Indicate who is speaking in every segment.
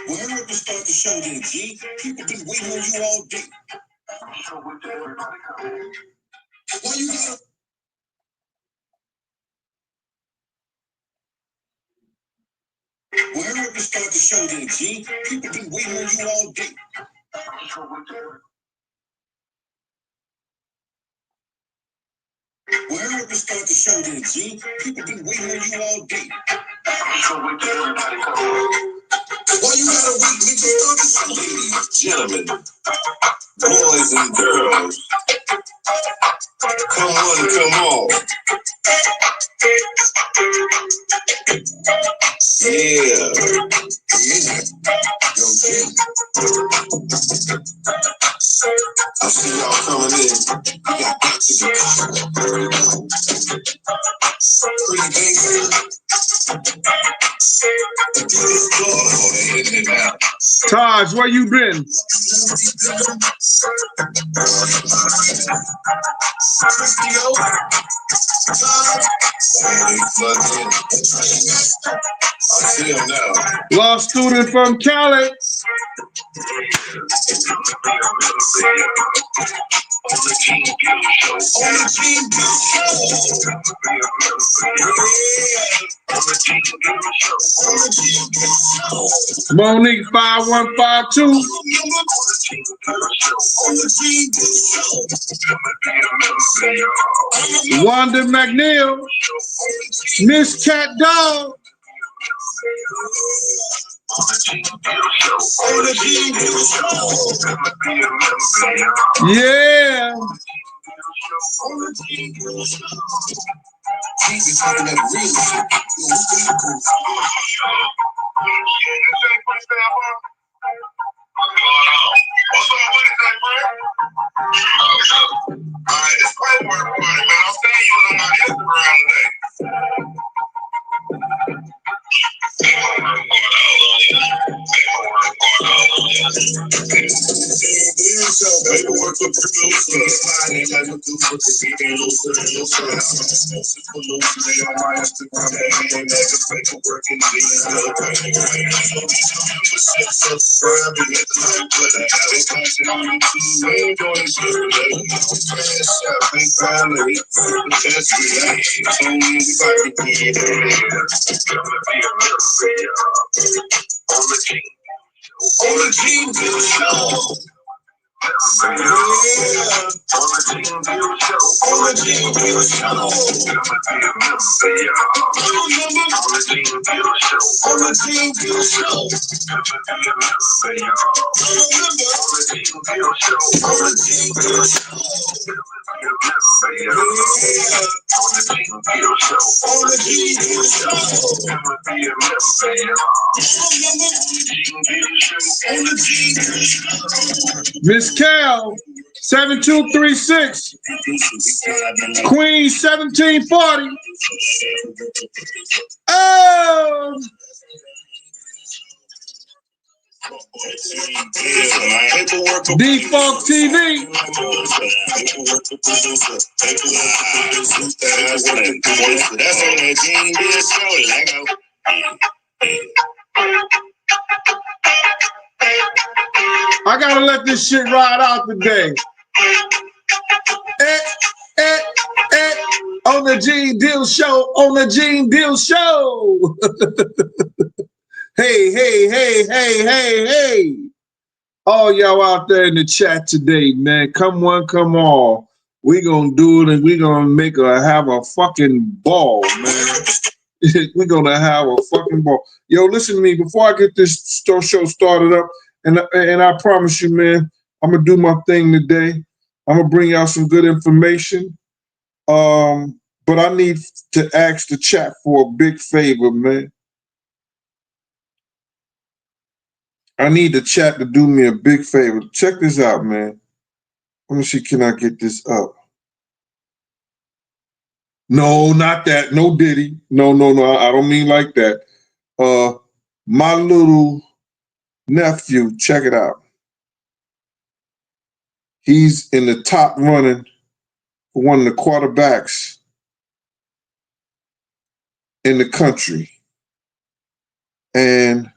Speaker 1: Wherever it start the show, then G, people been waiting on you all day. Why you gotta? Wherever it start the show, then G, people been waiting on you all day. Wherever it start the show, then G, people been waiting on you all day. Why you gotta wait, nigga? Start the show, ladies and gentlemen, boys and girls. Come on, come on. Yeah. Yo, G. I see y'all coming in. Y'all got to get pretty baby.
Speaker 2: Taj, where you been? Law student from Cali. Monique 5152. Wanda McNeil. Miss Cat Dog. Yeah.
Speaker 1: Jesus talking that real shit. What's up with that, bro? Alright, this paperwork party, man. I'm saying you was on my Instagram today. Paperwork for producer, sliding like a producer, they on my Instagram, they niggas paperwork and subscribe and hit the like button. Now they content on YouTube, we ain't doing this shit today. Fast shot, big family, the best we like. So we about to get it. It's gonna be a mystery, on the team show. Yeah, on the team show. On the team show. It's gonna be a mystery, on the team show. On the team show. It's gonna be a mystery, on the team show. On the team show.
Speaker 2: Miss Cal 7236. Queen 1740. Oh. D-Funk TV.
Speaker 1: That's on that Gene Bill show, Lego.
Speaker 2: I gotta let this shit ride out today. On the Gene Deal Show. On the Gene Deal Show. Hey, hey, hey, hey, hey, hey. All y'all out there in the chat today, man. Come on, come on. We gonna do it and we gonna have a fucking ball, man. We're gonna have a fucking ball. Yo, listen to me. Before I get this show started up, and I promise you, man, I'm gonna do my thing today. I'm gonna bring y'all some good information. But I need to ask the chat for a big favor, man. I need the chat to do me a big favor. Check this out, man. Let me see, can I get this up? No, not that. No Diddy. No. I don't mean like that. My little nephew, check it out. He's in the top running for one of the quarterbacks in the country. And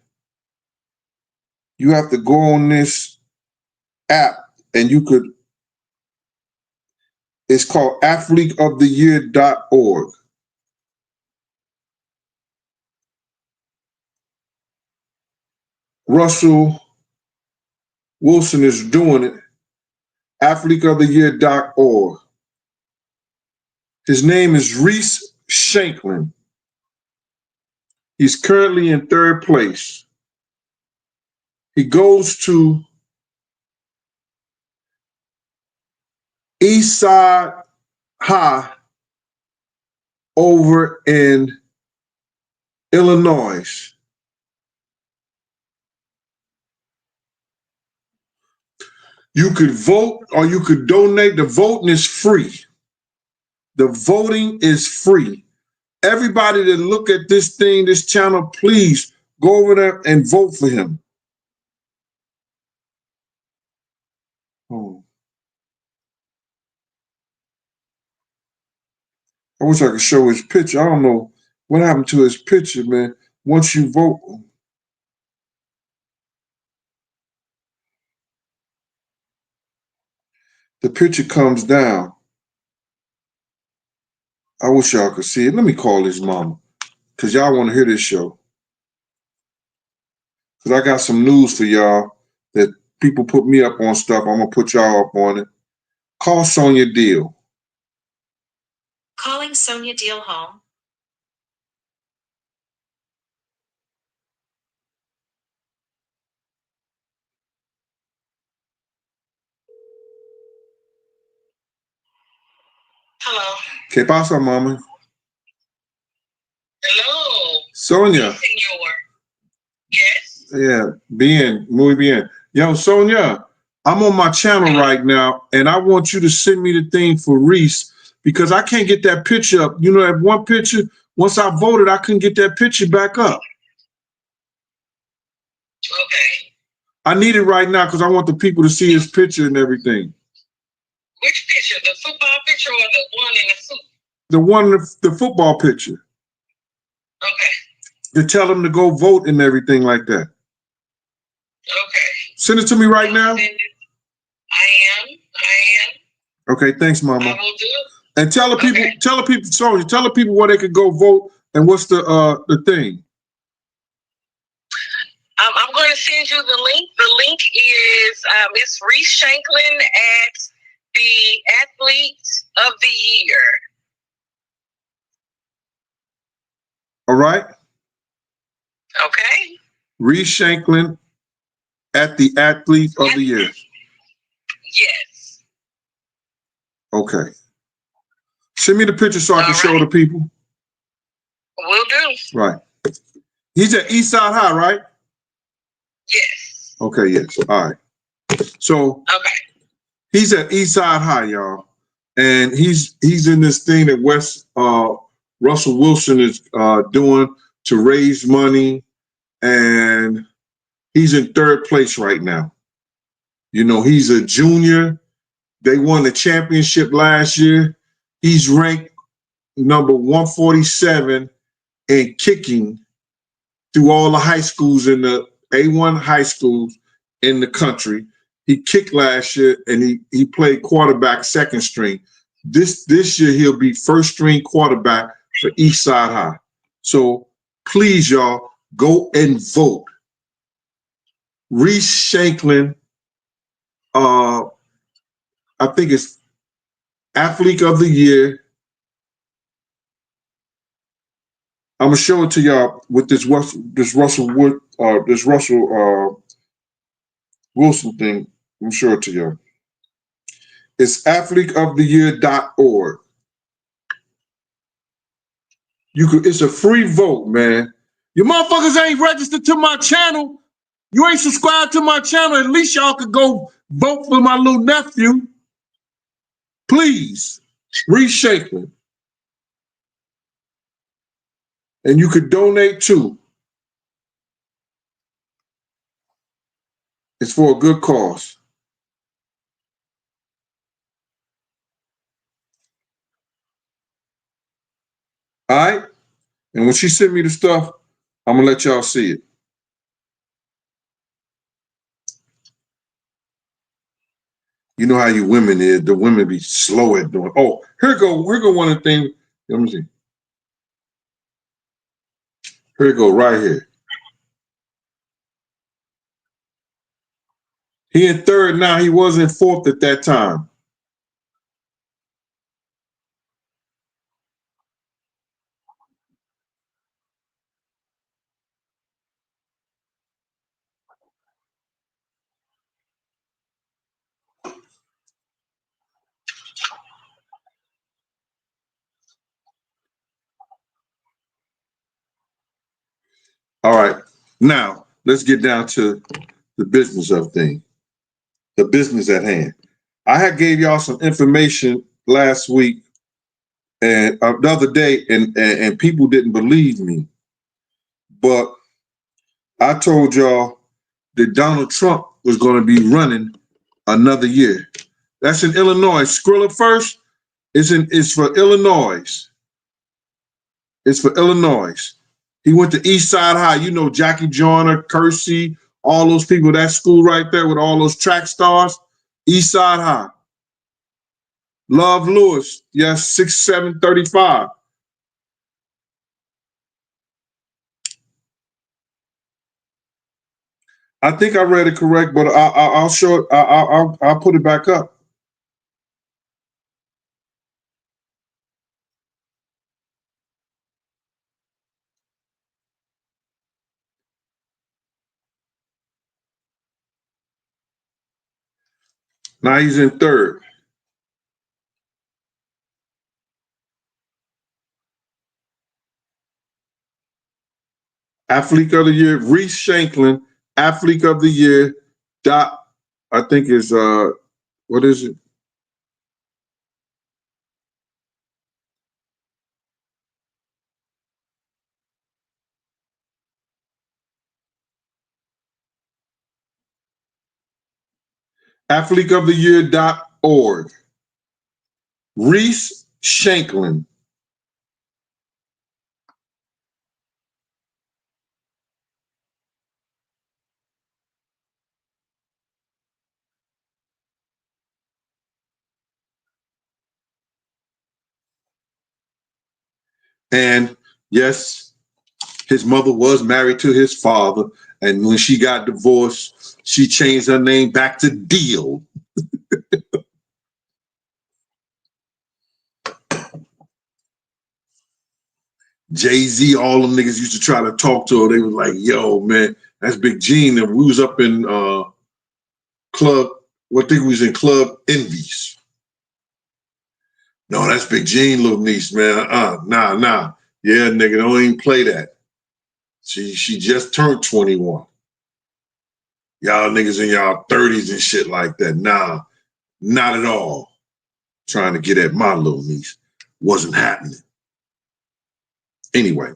Speaker 2: You have to go on this app and you could, it's called athleteoftheyear.org. Russell Wilson is doing it. athleteoftheyear.org. His name is Reese Shanklin. He's currently in third place. He goes to Eastside High over in Illinois. You could vote or you could donate. The voting is free. The voting is free. Everybody that look at this thing, this channel, please go over there and vote for him. Oh. I wish I could show his picture. I don't know what happened to his picture, man. Once you vote, the picture comes down. I wish y'all could see it. Let me call his mama, because y'all want to hear this show. Because I got some news for y'all that people put me up on stuff. I'm going to put y'all up on it. Call Sonia Deal.
Speaker 1: Calling Sonia Deal home. Hello.
Speaker 2: ¿Qué pasa, mama?
Speaker 1: Hello.
Speaker 2: Sonia.
Speaker 1: Senor. Yes.
Speaker 2: Yeah, bien, muy bien. Yo, Sonia, I'm on my channel right now, and I want you to send me the thing for Reese because I can't get that picture up. You know, that one picture, once I voted, I couldn't get that picture back up.
Speaker 1: Okay.
Speaker 2: I need it right now because I want the people to see his picture and everything.
Speaker 1: Which picture? The football picture or the one in the suit?
Speaker 2: The one, the football picture.
Speaker 1: Okay.
Speaker 2: To tell them to go vote and everything like that.
Speaker 1: Okay.
Speaker 2: Send it to me right now.
Speaker 1: I am.
Speaker 2: Okay, thanks, Mama.
Speaker 1: I will do it.
Speaker 2: And tell the people, Sonia, tell the people where they could go vote and what's the thing.
Speaker 1: I'm going to send you the link. The link is it's Reese Shanklin at the Athlete of the Year.
Speaker 2: All right.
Speaker 1: Okay.
Speaker 2: Reese Shanklin at the Athlete of the Year.
Speaker 1: Yes.
Speaker 2: Okay. Send me the picture so I can show the people.
Speaker 1: Will do.
Speaker 2: Right. He's at Eastside High, right?
Speaker 1: Yes.
Speaker 2: Okay, yes. All right. So he's at Eastside High, y'all. And he's in this thing that Russell Wilson is doing to raise money. And he's in third place right now. You know, he's a junior. They won the championship last year. He's ranked number 147 in kicking through all the high schools in the A1 high schools in the country. He kicked last year and he played quarterback second string. This year he'll be first string quarterback for Eastside High. So please, y'all, go and vote. Reese Shanklin, I think it's Athlete of the Year. I'm gonna show it to y'all with this Russell Wilson thing. I'm gonna show it to y'all. It's athleteoftheyear.org. It's a free vote, man. You motherfuckers ain't registered to my channel. You ain't subscribed to my channel. At least y'all could go vote for my little nephew. Please, Reese Shanklin. And you could donate too. It's for a good cause. All right? And when she sent me the stuff, I'm going to let y'all see it. You know how you women is. The women be slow at doing. Oh, here go one of the things. Let me see. Here you go, right here. He in third now. He was in fourth at that time. All right. Now, let's get down to the business of things, the business at hand. I had gave y'all some information last week and the other day, and people didn't believe me. But I told y'all that Donald Trump was going to be running another year. That's in Illinois. Skrilla first. It's for Illinois. It's for Illinois. He went to East Side High. You know Jackie Joyner, Kersey, all those people. That school right there with all those track stars. East Side High. Love Lewis. Yes, 6'7", 35. I think I read it correct, but I'll show it. I'll put it back up. Now he's in third. Athlete of the Year, Reese Shanklin. Athlete of the Year, dot. I think is what is it? Athleteoftheyear.org. Reese Shanklin. And yes, his mother was married to his father. And when she got divorced, she changed her name back to Deal. Jay-Z, all them niggas used to try to talk to her. They was like, yo, man, that's Big Gene. And we was up in Club, I think we was in Club Envies. No, that's Big Gene, little niece, man. Nah. Yeah, nigga, don't even play that. She just turned 21. Y'all niggas in y'all 30s and shit like that. Nah, not at all. Trying to get at my little niece. Wasn't happening. Anyway,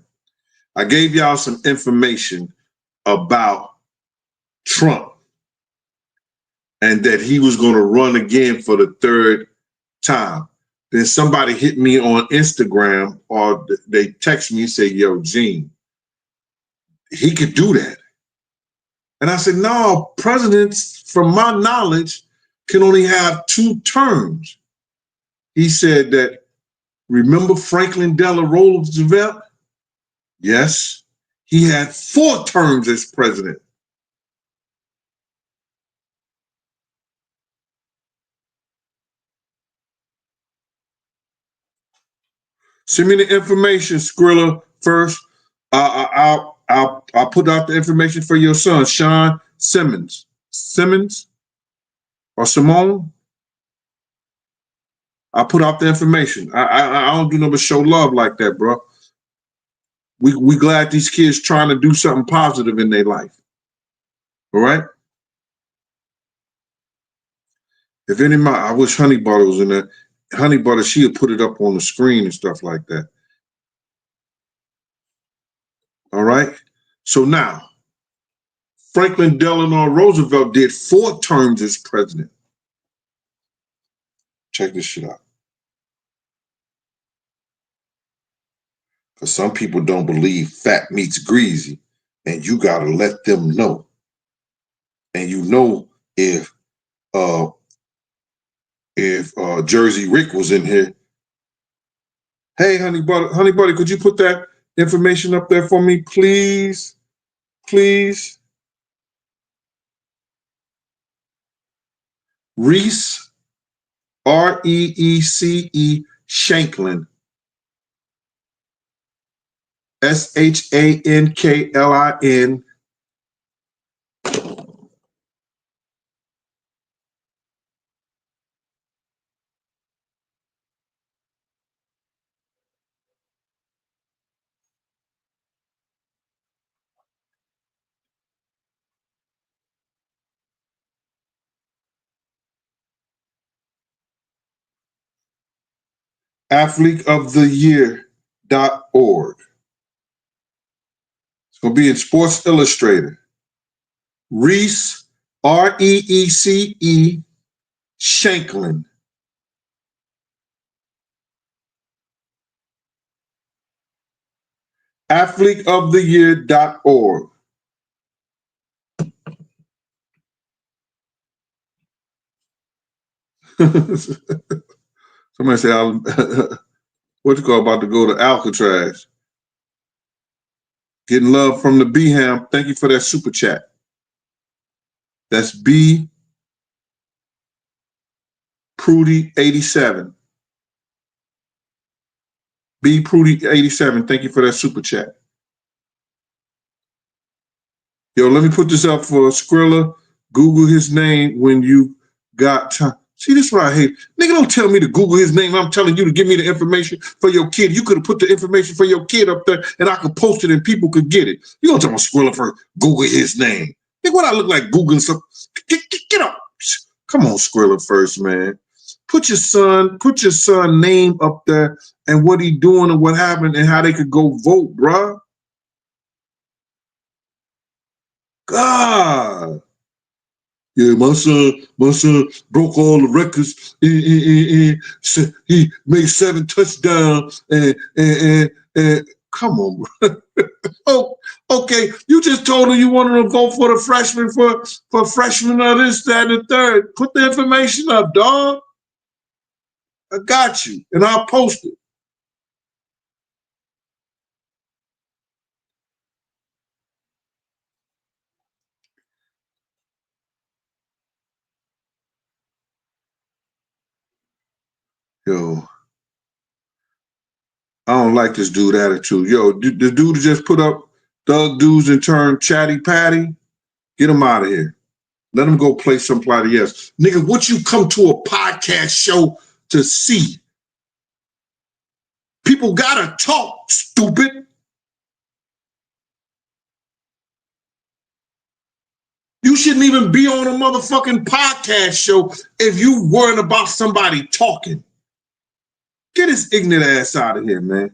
Speaker 2: I gave y'all some information about Trump and that he was going to run again for the third time. Then somebody hit me on Instagram or they text me and say, yo, Gene, he could do that. And I said, no, presidents, from my knowledge, can only have 2 terms. He said that, remember Franklin Delano Roosevelt? Yes. He had 4 terms as president. Send me the information, Skrilla, first. I'll put out the information for your son, Sean Simmons. Simmons or Simone? I'll put out the information. I don't do no but show love like that, bro. We glad these kids trying to do something positive in their life. All right? If any of my, I wish Honey Butter was in there. Honey Butter, she would put it up on the screen and stuff like that. All right? So now, Franklin Delano Roosevelt did 4 terms as president. Check this shit out. Because some people don't believe fat meets greasy, and you got to let them know. And you know if if Jersey Rick was in here. Hey, honey buddy, could you put that information up there for me, please? Please. Reese, Reece, Shanklin, Shanklin. athleteoftheyear.org. It's going to be in Sports Illustrated. Reece, Reece, Shanklin. athleteoftheyear.org. Somebody said, what you call about to go to Alcatraz? Getting love from the B-Ham. Thank you for that super chat. That's B Prudy 87. B Prudy 87. Thank you for that super chat. Yo, let me put this up for Skrilla. Google his name when you got time. See, this is what I hate. Nigga, don't tell me to Google his name. I'm telling you to give me the information for your kid. You could have put the information for your kid up there and I could post it and people could get it. You don't tell me Skrilla for Google his name. Nigga, what I look like Googling something? Get up. Come on, Skrilla first, man. Put your son name up there and what he doing and what happened and how they could go vote, bruh. God. Yeah, my son broke all the records. He made 7 touchdowns. And come on, bro. Oh, okay. You just told him you wanted to vote for the freshman for freshman of this, that, and the third. Put the information up, dog. I got you, and I'll post it. Yo, I don't like this dude attitude. Yo, the dude just put up Thug Dudes and turned Chatty Patty. Get him out of here. Let him go play somebody else. Nigga, what you come to a podcast show to see? People gotta talk, stupid. You shouldn't even be on a motherfucking podcast show if you worrying about somebody talking. Get his ignorant ass out of here, man.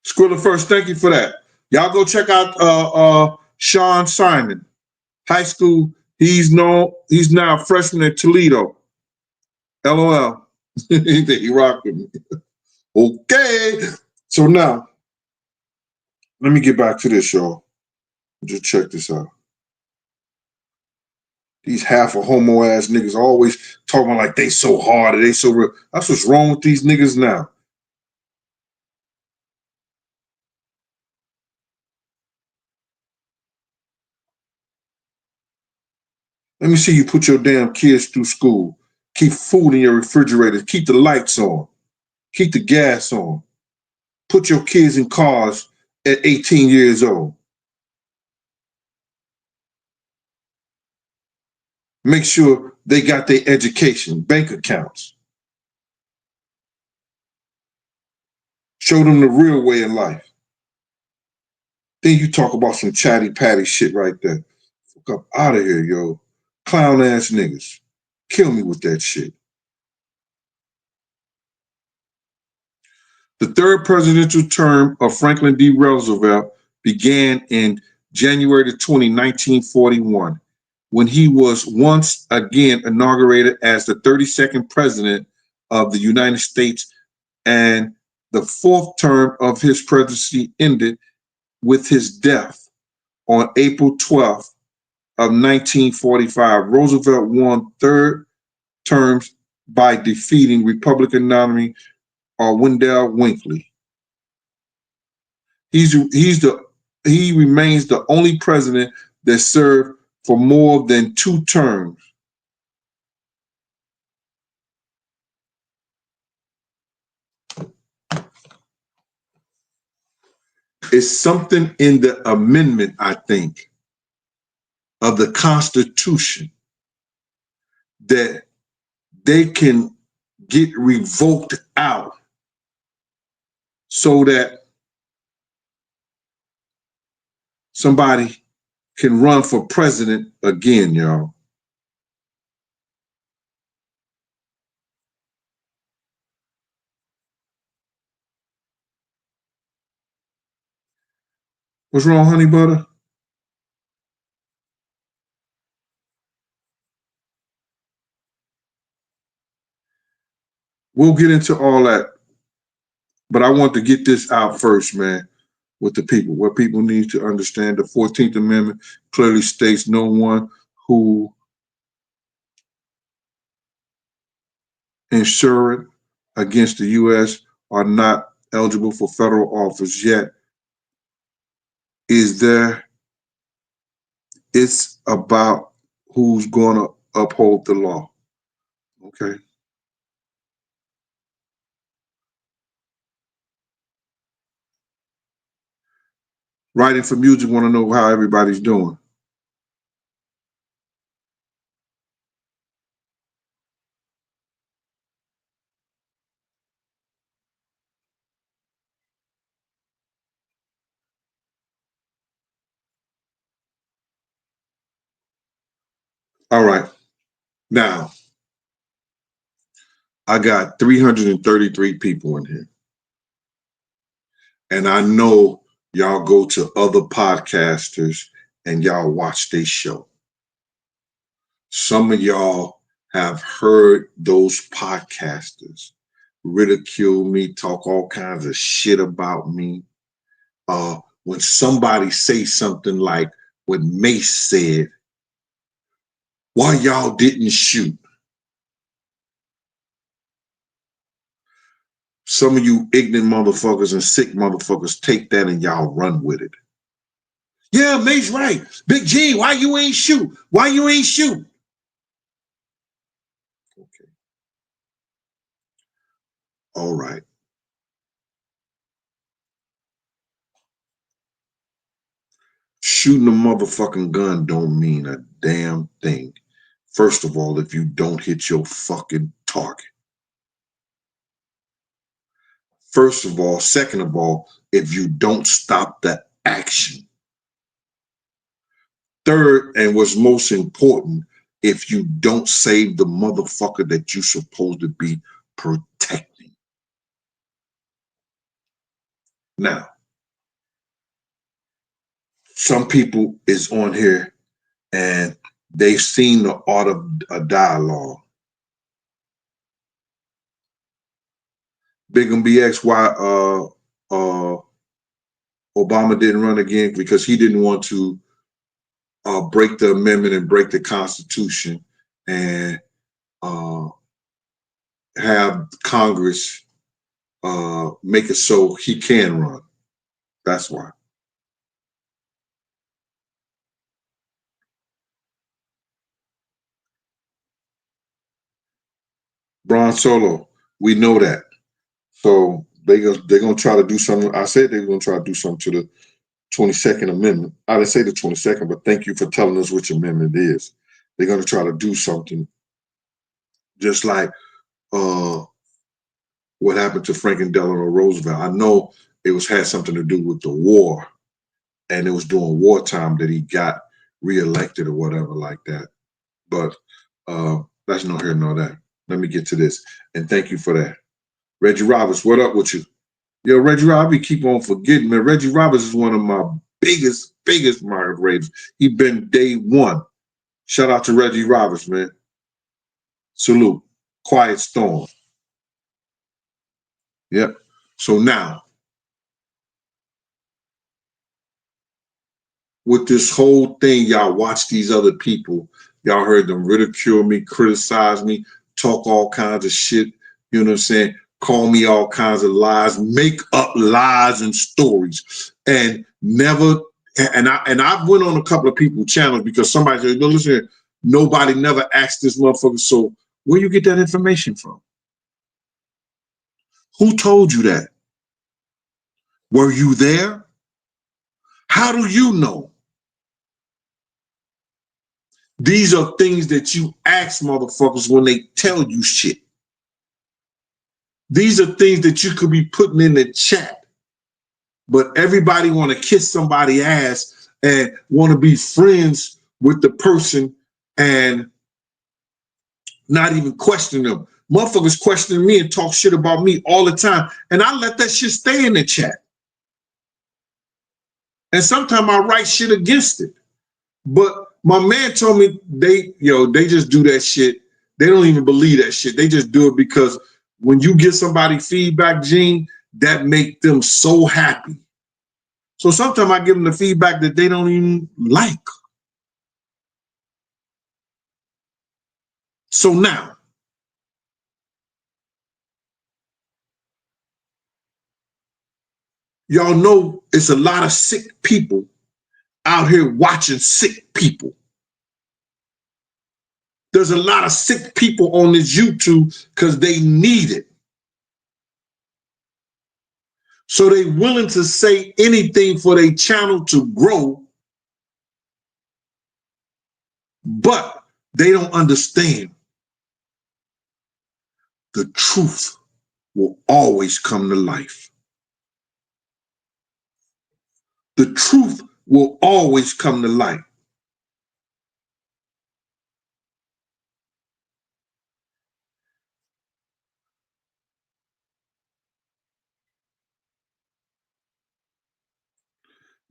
Speaker 2: Skrilla first, thank you for that. Y'all go check out Sean Simon, high school. He's now a freshman at Toledo. LOL. He rocked with me. Okay. So now, let me get back to this, y'all. Just check this out. These half a homo ass niggas always talking like they so hard or they so real. That's what's wrong with these niggas now. Let me see you put your damn kids through school. Keep food in your refrigerator. Keep the lights on. Keep the gas on. Put your kids in cars at 18 years old. Make sure they got their education, bank accounts. Show them the real way of life. Then you talk about some chatty patty shit right there. Fuck up out of here, yo. Clown ass niggas. Kill me with that shit. The third presidential term of Franklin D. Roosevelt began in January 20, 1941. when he was once again inaugurated as the 32nd president of the United States, and the fourth term of his presidency ended with his death on April 12th of 1945. Roosevelt won third terms by defeating Republican nominee Wendell Winkley. He remains the only president that served for more than 2 terms. It's something in the amendment, I think, of the Constitution that they can get revoked out so that somebody can run for president again, y'all. What's wrong, honey butter? We'll get into all that, but I want to get this out first, man, with the people. What people need to understand, the 14th Amendment clearly states no one who insured against the U.S. are not eligible for federal office. Yet, it's about who's going to uphold the law. Okay. Writing for music, want to know how everybody's doing. All right. Now, I got 333 people in here. And I know y'all go to other podcasters and y'all watch their show. Some of y'all have heard those podcasters ridicule me, talk all kinds of shit about me. When somebody says something like what Mace said, why y'all didn't shoot? Some of you ignorant motherfuckers and sick motherfuckers take that and y'all run with it. Yeah, Mace right. Big G, why you ain't shoot? Why you ain't shoot? Okay. All right. Shooting a motherfucking gun don't mean a damn thing. First of all, if you don't hit your fucking target. First of all, second of all, if you don't stop the action. Third, and what's most important, if you don't save the motherfucker that you're supposed to be protecting. Now, some people is on here and they've seen the art of a dialogue. Big and BX, why Obama didn't run again? Because he didn't want to break the amendment and break the Constitution and have Congress make it so he can run. That's why. Bron Solo, we know that. So they're gonna try to do something. I said they're gonna try to do something to the 22nd Amendment. I didn't say the 22nd, but thank you for telling us which amendment it is. They're gonna try to do something just like what happened to Franklin Delano Roosevelt. I know it had something to do with the war, and it was during wartime that he got reelected or whatever like that. But that's no here nor there. Let me get to this, and thank you for that. Reggie Roberts, what up with you? Yo, Reggie Roberts, keep on forgetting, man. Reggie Roberts is one of my biggest moderators. He been day one. Shout out to Reggie Roberts, man. Salute. Quiet Storm. Yep. So now, with this whole thing, y'all watch these other people. Y'all heard them ridicule me, criticize me, talk all kinds of shit. You know what I'm saying? Call me all kinds of lies, make up lies and stories, and never. And I went on a couple of people's channels because somebody said, "No, listen, nobody never asked this motherfucker." So where you get that information from? Who told you that? Were you there? How do you know? These are things that you ask motherfuckers when they tell you shit. These are things that you could be putting in the chat. But everybody want to kiss somebody's ass and want to be friends with the person and not even question them. Motherfuckers questioning me and talk shit about me all the time. And I let that shit stay in the chat. And sometimes I write shit against it. But my man told me they just do that shit. They don't even believe that shit. They just do it because when you give somebody feedback, Gene, that make them so happy. So sometimes I give them the feedback that they don't even like. So now, y'all know it's a lot of sick people out here watching sick people. There's a lot of sick people on this YouTube because they need it. So they willing to say anything for their channel to grow, but they don't understand. The truth will always come to life. The truth will always come to light.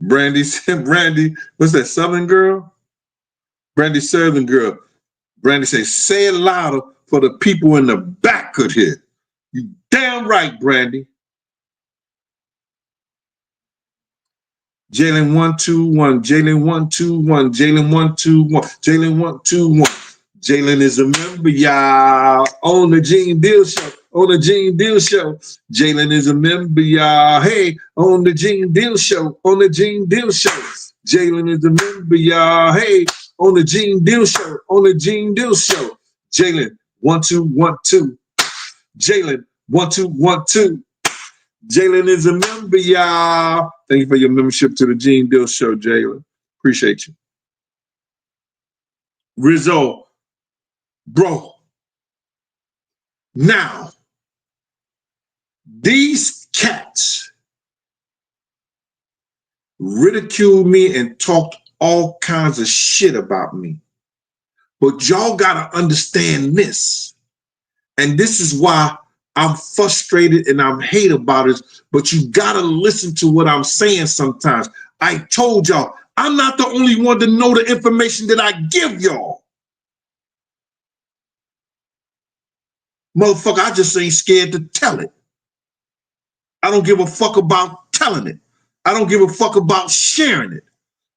Speaker 2: Brandy said, Brandy, what's that, Southern girl? Brandy Southern girl. Brandy says, say it louder for the people in the back could hear. You damn right, Brandy. Jalen 121, Jalen 121, Jalen 121, Jalen 121. Jalen is a member, y'all, on the Gene Deal Show. On the Gene Deal Show. Jalen is a member, y'all. Hey, on the Gene Deal Show. On the Gene Deal Show. Jalen is a member, y'all. Hey, on the Gene Deal Show. On the Gene Deal Show. Jalen 1212. Jalen 1212. Jalen is a member, y'all. Thank you for your membership to the Gene Deal Show, Jalen. Appreciate you. Rizzo, bro. Now, these cats ridiculed me and talked all kinds of shit about me. But y'all gotta understand this. And this is why I'm frustrated and I'm hate about it. But you gotta listen to what I'm saying sometimes. I told y'all, I'm not the only one to know the information that I give y'all. Motherfucker, I just ain't scared to tell it. I don't give a fuck about telling it. I don't give a fuck about sharing it.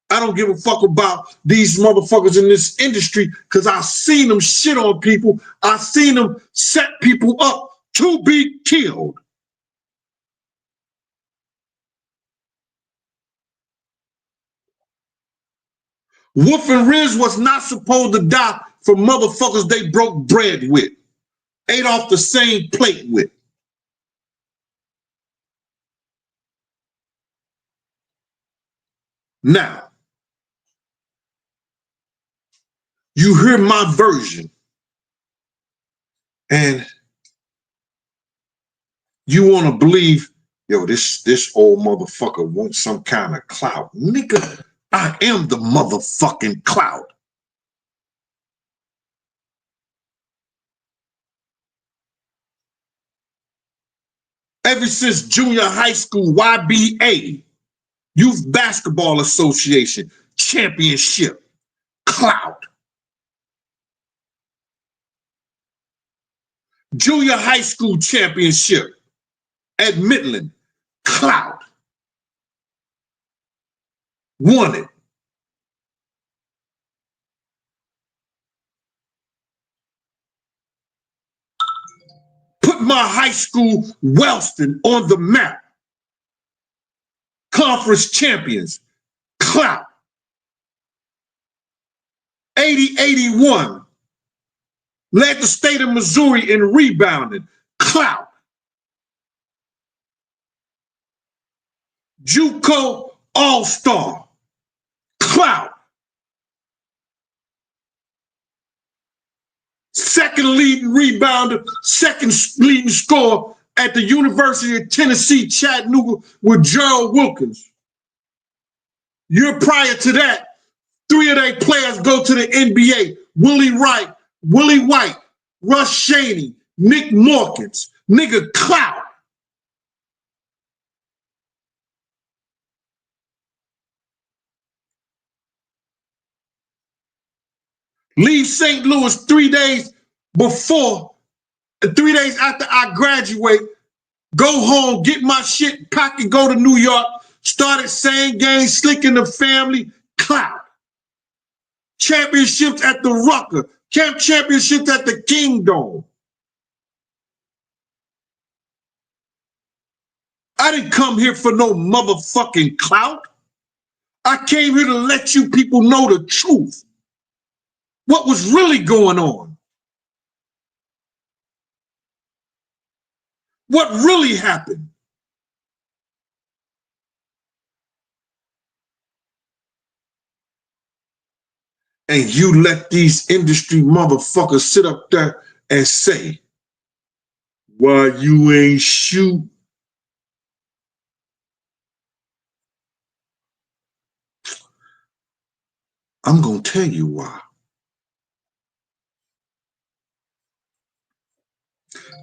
Speaker 2: I don't give a fuck about these motherfuckers in this industry because I've seen them shit on people. I've seen them set people up to be killed. Wolf and Riz was not supposed to die for motherfuckers they broke bread with, ate off the same plate with. Now, you hear my version, and you want to believe, yo, this old motherfucker wants some kind of clout. Nigga, I am the motherfucking clout. Ever since junior high school, YBA, Youth Basketball Association, championship, clout. Junior high school championship at Midland. Clout. Won it. Put my high school, Wellston, on the map. Conference champions. Clout. 80-81. Led the state of Missouri in rebounding. Clout. JUCO All-Star. Clout. Second leading rebounder, second leading scorer at the University of Tennessee, Chattanooga, with Gerald Wilkins. Year prior to that, 3 of their players go to the NBA. Willie White, Russ Shaney, Nick Morkins. Nigga, clout. Leave St. Louis 3 days after I graduate, go home, get my shit, pack and go to New York, started saying games, Slick in the Family, clout. Championships at the Rucker, championships at the Kingdom. I didn't come here for no motherfucking clout. I came here to let you people know the truth. What was really going on? What really happened? And you let these industry motherfuckers sit up there and say, why you ain't shoot? I'm gonna tell you why.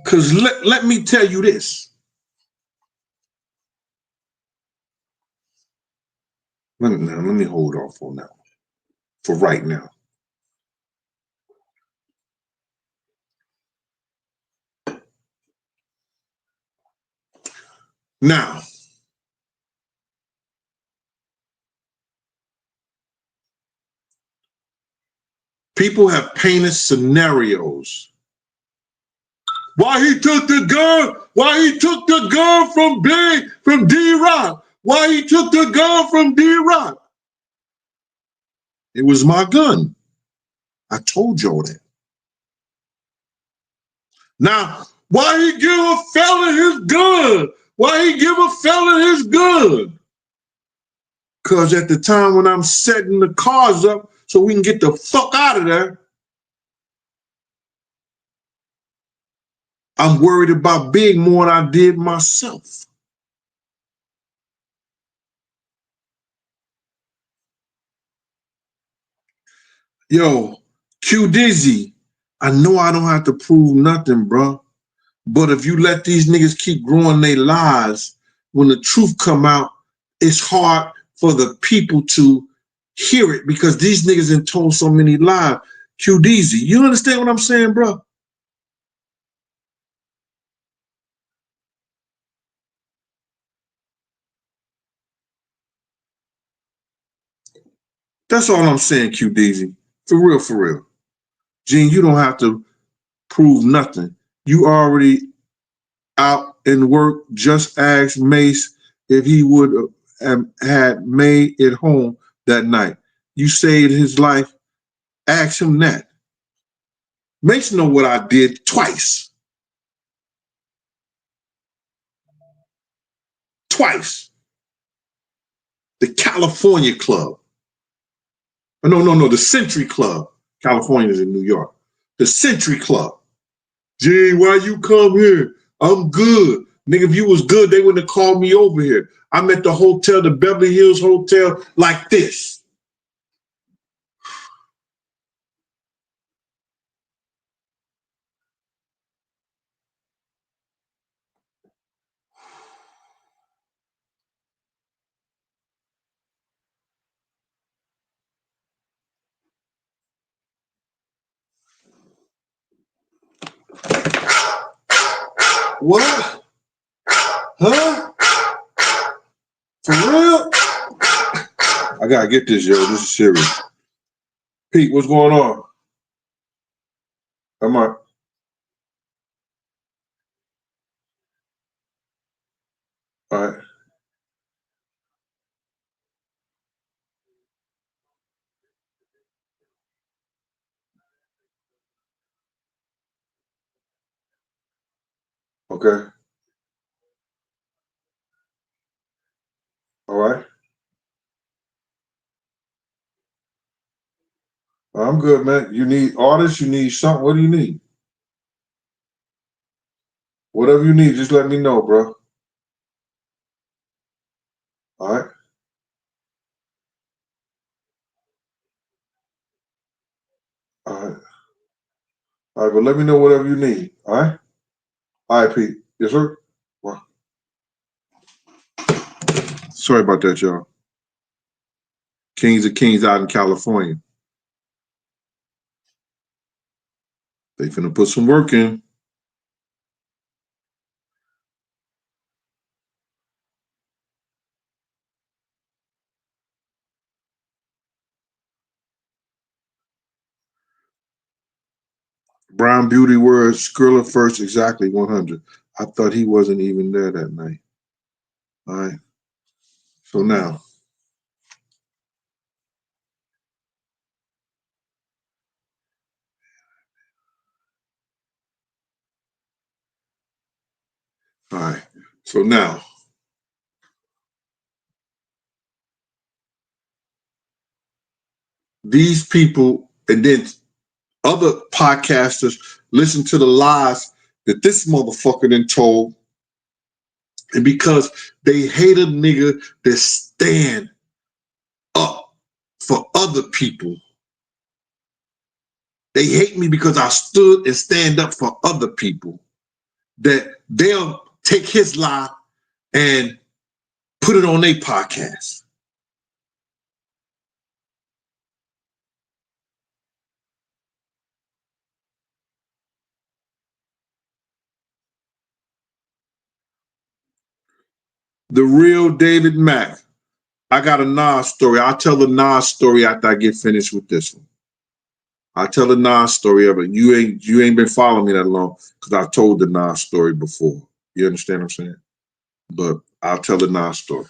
Speaker 2: Because let me tell you this. Let me hold off on that one for right now. Now, people have painted scenarios. Why he took the gun from D-Rock? Why he took the gun from D-Rock? It was my gun. I told y'all that. Now, why he give a fella his gun? Why he give a fella his gun? Because at the time when I'm setting the cars up so we can get the fuck out of there, I'm worried about Big more than I did myself. Yo, Q Dizzy, I know I don't have to prove nothing, bro. But if you let these niggas keep growing their lies, when the truth come out, it's hard for the people to hear it because these niggas have told so many lies. Q Dizzy, you understand what I'm saying, bro? That's all I'm saying, Q Dizzy. For real, for real. Gene, you don't have to prove nothing. You already out in work. Just ask Mace if he would have had May at home that night. You saved his life. Ask him that. Mace know what I did twice. Twice. The California Club. No, the Century Club. California's in New York. The Century Club. Gee, why you come here? I'm good. Nigga, if you was good, they wouldn't have called me over here. I'm at the hotel, the Beverly Hills Hotel, like this. What? Huh? For real? I gotta get this, yo. This is serious. Pete, what's going on? Come on. All right. Okay. All right. I'm good, man. You need artists? You need something? What do you need? Whatever you need, just let me know, bro. All right. All right. All right, but let me know whatever you need. All right. All right, Pete. Yes, sir. Well, sorry about that, y'all. Kings of Kings out in California. They finna put some work in. Brown Beauty words, Skrilla first, exactly 100. I thought he wasn't even there that night. All right. So now, all right. So now, these people, and then other podcasters listen to the lies that this motherfucker done told, and because they hate a nigga that stand up for other people, they hate me because I stood and stand up for other people, that they'll take his lie and put it on their podcast. The real David Mack. I got a Nas story. I'll tell the Nas story after I get finished with this one. I'll tell the Nas story of it. You ain't been following me that long because I told the Nas story before. You understand what I'm saying? But I'll tell the Nas story.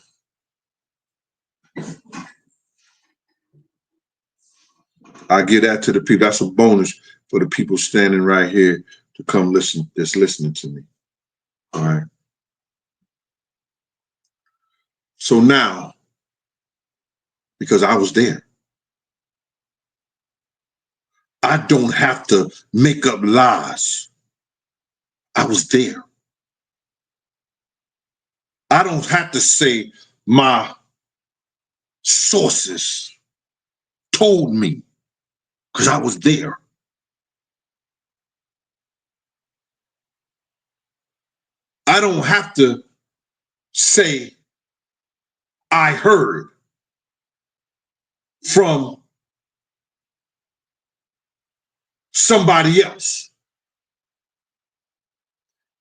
Speaker 2: I give that to the people. That's a bonus for the people standing right here to come listen, that's listening to me. All right. So now, because I was there, I don't have to make up lies. I was there. I don't have to say my sources told me because I was there. I don't have to say I heard from somebody else.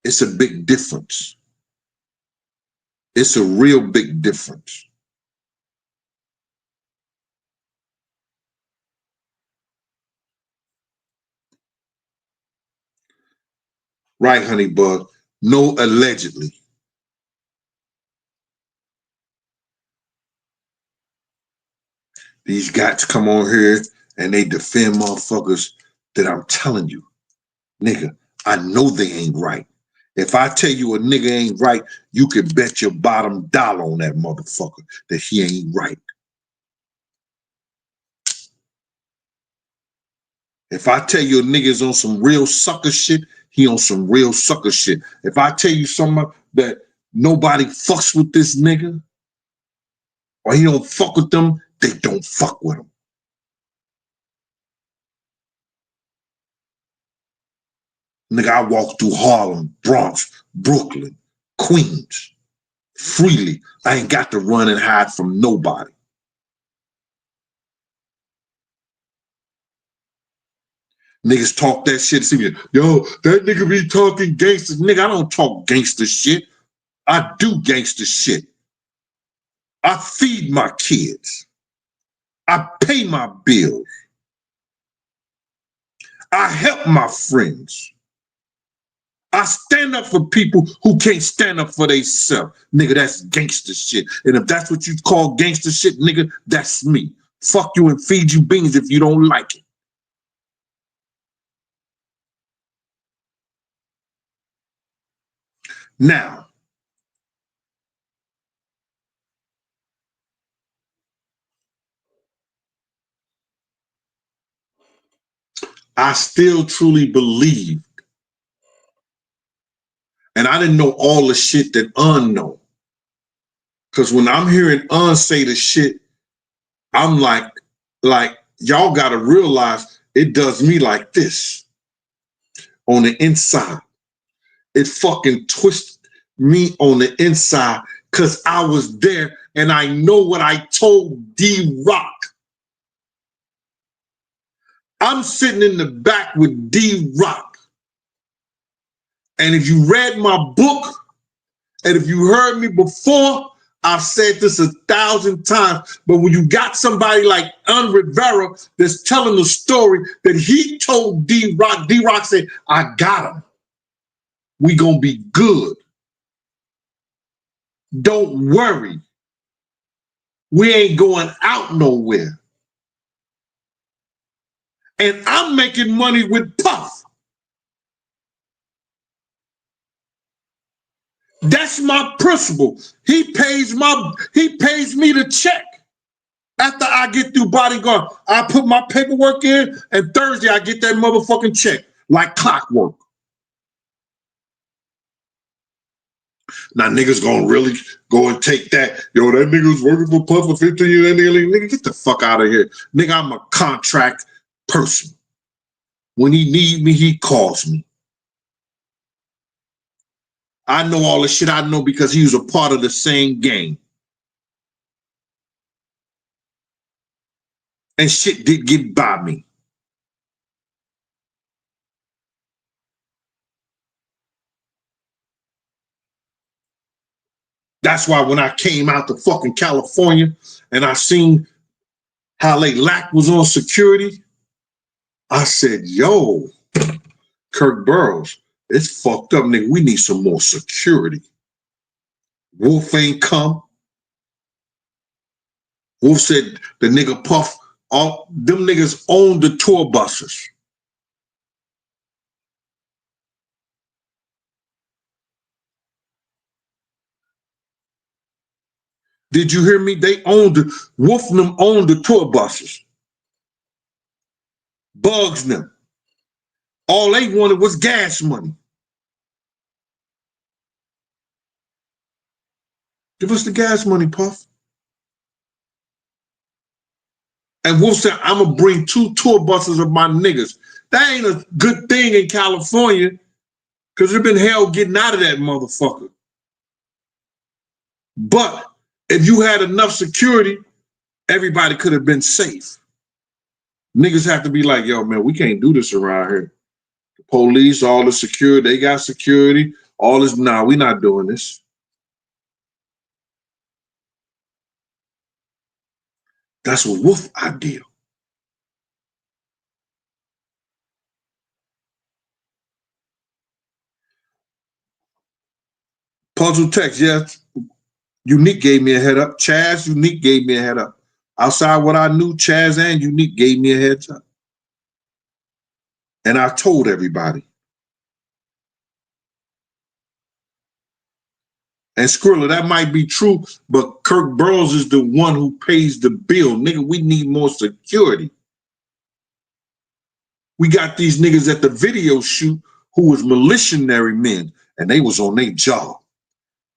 Speaker 2: It's a big difference. It's a real big difference. Right, honey bug? No, allegedly. These guys come on here and they defend motherfuckers that I'm telling you, nigga, I know they ain't right. If I tell you a nigga ain't right, you can bet your bottom dollar on that motherfucker that he ain't right. If I tell you a nigga's on some real sucker shit, he on some real sucker shit. If I tell you something that nobody fucks with this nigga, or he don't fuck with them, they don't fuck with him. Nigga, I walk through Harlem, Bronx, Brooklyn, Queens, freely. I ain't got to run and hide from nobody. Niggas talk that shit. See me, yo, that nigga be talking gangster. Nigga, I don't talk gangster shit. I do gangster shit. I feed my kids. I pay my bills. I help my friends. I stand up for people who can't stand up for themselves. Nigga, that's gangster shit. And if that's what you call gangster shit, nigga, that's me. Fuck you and feed you beans if you don't like it. Now, I still truly believe, and I didn't know all the shit that know. Because when I'm hearing say the shit, I'm like, y'all gotta realize it does me like this. On the inside. It fucking twists me on the inside because I was there and I know what I told D-Rock. I'm sitting in the back with D-Rock. And if you read my book, and if you heard me before, I've said this 1,000 times, but when you got somebody like Rivera that's telling the story that he told D-Rock, D-Rock said, I got him. We gonna be good. Don't worry. We ain't going out nowhere. And I'm making money with Puff. That's my principle. He pays me the check. After I get through bodyguard, I put my paperwork in, and Thursday I get that motherfucking check like clockwork. Now niggas gonna really go and take that. Yo, that nigga was working for Puff for 15 years. Nigga, get the fuck out of here. Nigga, I'm a contract person. When he needs me, he calls me. I know all the shit I know because he was a part of the same gang. And shit did get by me. That's why when I came out to fucking California and I seen how they lack was on security, I said, yo, Kirk Burrows, it's fucked up, nigga. We need some more security. Wolf ain't come. Wolf said the nigga Puff, all them niggas own the tour buses. Did you hear me? They owned Wolf and them owned the tour buses. Bugs them. All they wanted was gas money. Give us the gas money, Puff. And Wolf said, I'm going to bring 2 tour buses of my niggas. That ain't a good thing in California because there's been hell getting out of that motherfucker. But if you had enough security, everybody could have been safe. Niggas have to be like, yo, man, we can't do this around here. The police, all the security, they got security. All this, nah, we not doing this. That's what Wolf idea. Puzzle text, yes. Unique gave me a head up. Chaz, Unique gave me a head up. Outside what I knew, Chaz and Unique gave me a heads up. And I told everybody. And Skrilla, that might be true, but Kirk Burrows is the one who pays the bill. Nigga, we need more security. We got these niggas at the video shoot who was militiary men, and they was on their job.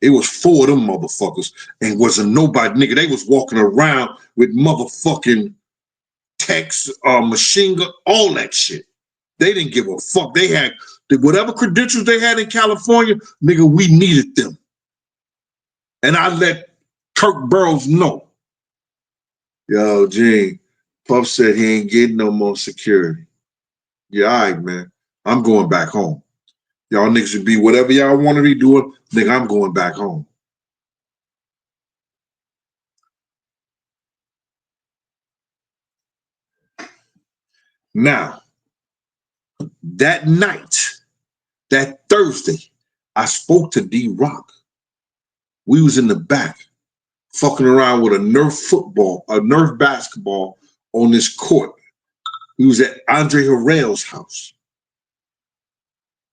Speaker 2: It was 4 of them motherfuckers, and wasn't nobody, nigga. They was walking around with motherfucking techs, machine gun, all that shit. They didn't give a fuck. They had whatever credentials they had in California, nigga, we needed them. And I let Kirk Burrows know. Yo, Gene, Puff said he ain't getting no more security. Yeah, all right, man. I'm going back home. Y'all niggas should be whatever y'all want to be doing. Nigga, I'm going back home. Now, that night, that Thursday, I spoke to D-Rock. We was in the back, fucking around with a Nerf basketball on this court. We was at Andre Harrell's house.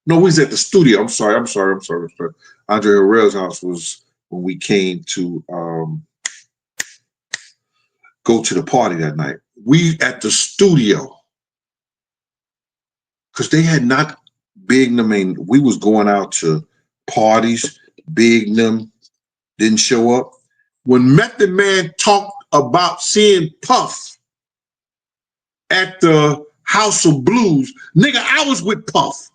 Speaker 2: No, we was at the studio. I'm sorry. Andre Harrell's house was when we came to go to the party that night. We at the studio. Because they had not bigged them in. We was going out to parties, bigged them, didn't show up. When Method Man talked about seeing Puff at the House of Blues, nigga, I was with Puff.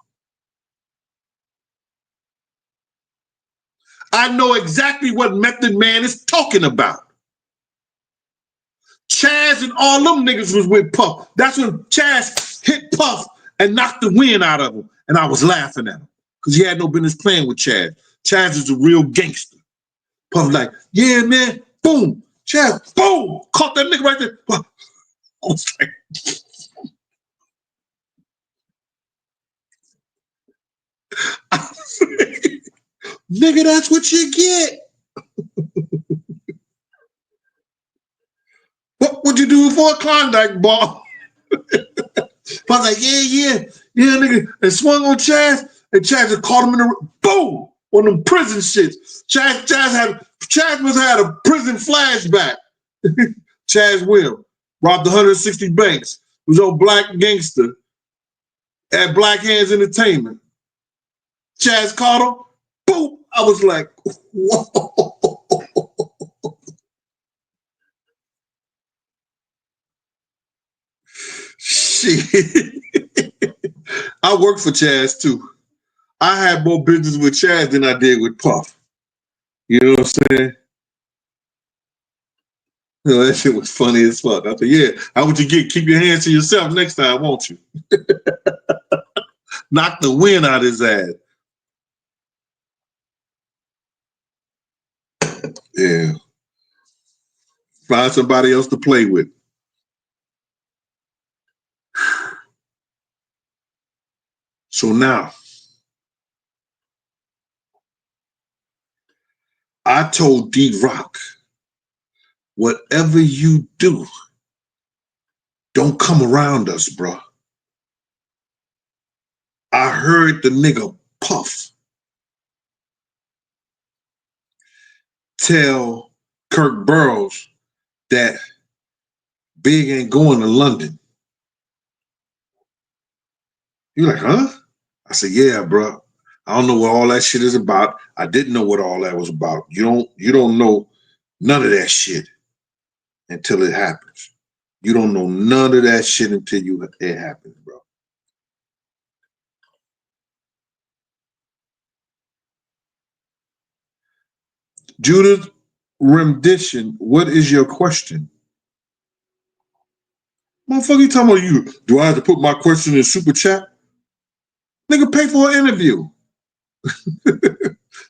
Speaker 2: I know exactly what Method Man is talking about. Chaz and all them niggas was with Puff. That's when Chaz hit Puff and knocked the wind out of him. And I was laughing at him because he had no business playing with Chaz. Chaz is a real gangster. Puff like, yeah, man, boom. Chaz, boom. Caught that nigga right there. I was like, nigga, that's what you get. What would you do for a Klondike bar? I was like, yeah, nigga. And swung on Chaz, and Chaz just caught him in the boom on them prison shits. Chaz must have had a prison flashback. Chaz Will robbed 160 banks. Was on Black Gangster at Black Hands Entertainment. Chaz caught him. Boom. I was like, whoa. Shit. I worked for Chaz too. I had more business with Chaz than I did with Puff. You know what I'm saying? You know, that shit was funny as fuck. I said, yeah, how would you get? Keep your hands to yourself next time, won't you? Knock the wind out of his ass. Yeah. Find somebody else to play with. So now, I told D-Rock, whatever you do, don't come around us, bro. I heard the nigga Puff tell Kirk Burroughs that Big ain't going to London. You're like, huh? I said, yeah, bro. I don't know what all that shit is about. I didn't know what all that was about. You don't know none of that shit until it happens. You don't know none of that shit until it happens, bro. Judith Rendition, what is your question? Motherfucker, you talking about you? Do I have to put my question in super chat? Nigga, pay for an interview.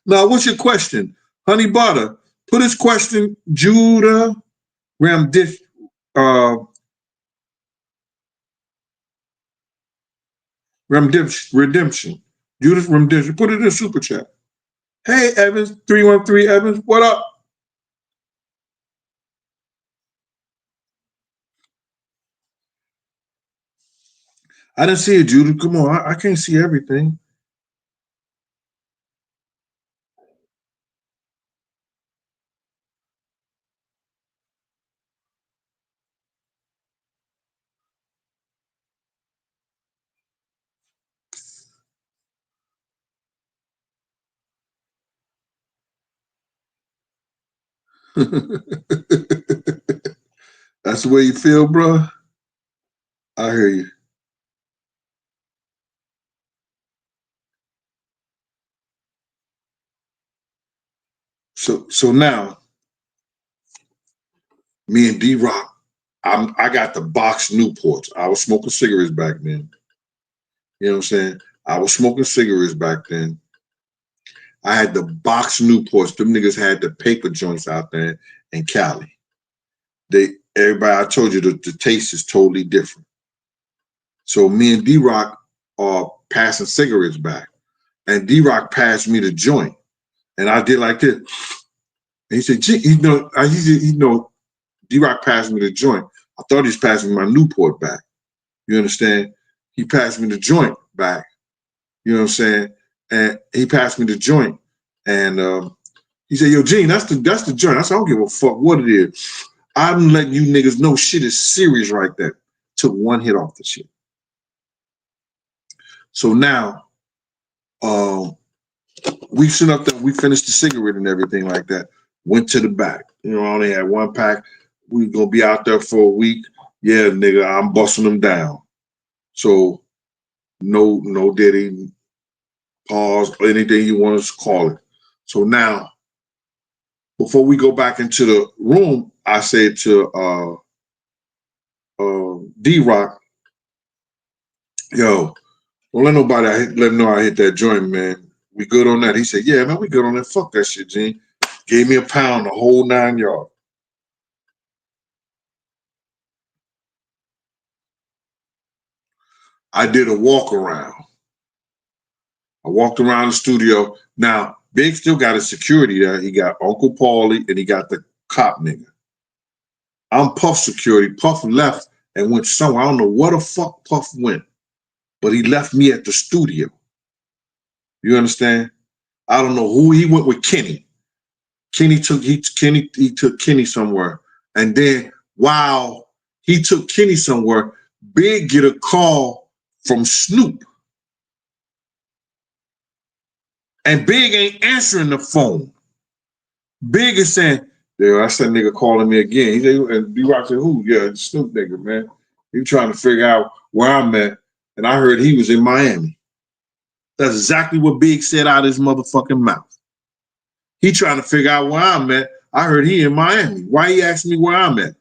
Speaker 2: Now, what's your question? Honey Butter, put his question, Judah Ramdish, Redemption. Judith Redemption. Put it in super chat. Hey, Evans, 313 Evans, what up? I didn't see it, Judith. Come on, I can't see everything. That's the way you feel, bro? I hear you. So now, me and D-Rock, I got the box Newports. I was smoking cigarettes back then. You know what I'm saying? I was smoking cigarettes back then. I had the box Newports. Them niggas had the paper joints out there in Cali. Everybody, I told you the taste is totally different. So me and D-Rock are passing cigarettes back. And D-Rock passed me the joint. And I did like this. And he said, gee, D-Rock passed me the joint. I thought he was passing me my Newport back. You understand? He passed me the joint back. You know what I'm saying? And he passed me the joint. And he said, yo, Gene, that's the joint. I said, I don't give a fuck what it is. I'm letting you niggas know shit is serious right there. Took one hit off the shit. So now, we sit up there, we finished the cigarette and everything like that. Went to the back. You know, I only had one pack. We gonna be out there for a week. Yeah, nigga, I'm busting them down. So no Diddy, pause, anything you want us to call it. So now, before we go back into the room, I said to D-Rock, yo, don't let nobody let him know I hit that joint, man. We good on that? He said, yeah, man, we good on that. Fuck that shit, Gene. Gave me a pound, the whole 9 yards. I did a walk around. I walked around the studio. Now, Big still got his security there. He got Uncle Paulie and he got the cop nigga. I'm Puff security. Puff left and went somewhere. I don't know where the fuck Puff went, but he left me at the studio. You understand? I don't know who he went with. Kenny. Kenny took Kenny somewhere. And then while he took Kenny somewhere, Big get a call from Snoop. And Big ain't answering the phone. Big is saying, yeah, that's that nigga calling me again. He said, and D-Rock said, who? Yeah, Snoop nigga, man. He trying to figure out where I'm at. And I heard he was in Miami. That's exactly what Big said out of his motherfucking mouth. He trying to figure out where I'm at. I heard he in Miami. Why he asking me where I'm at?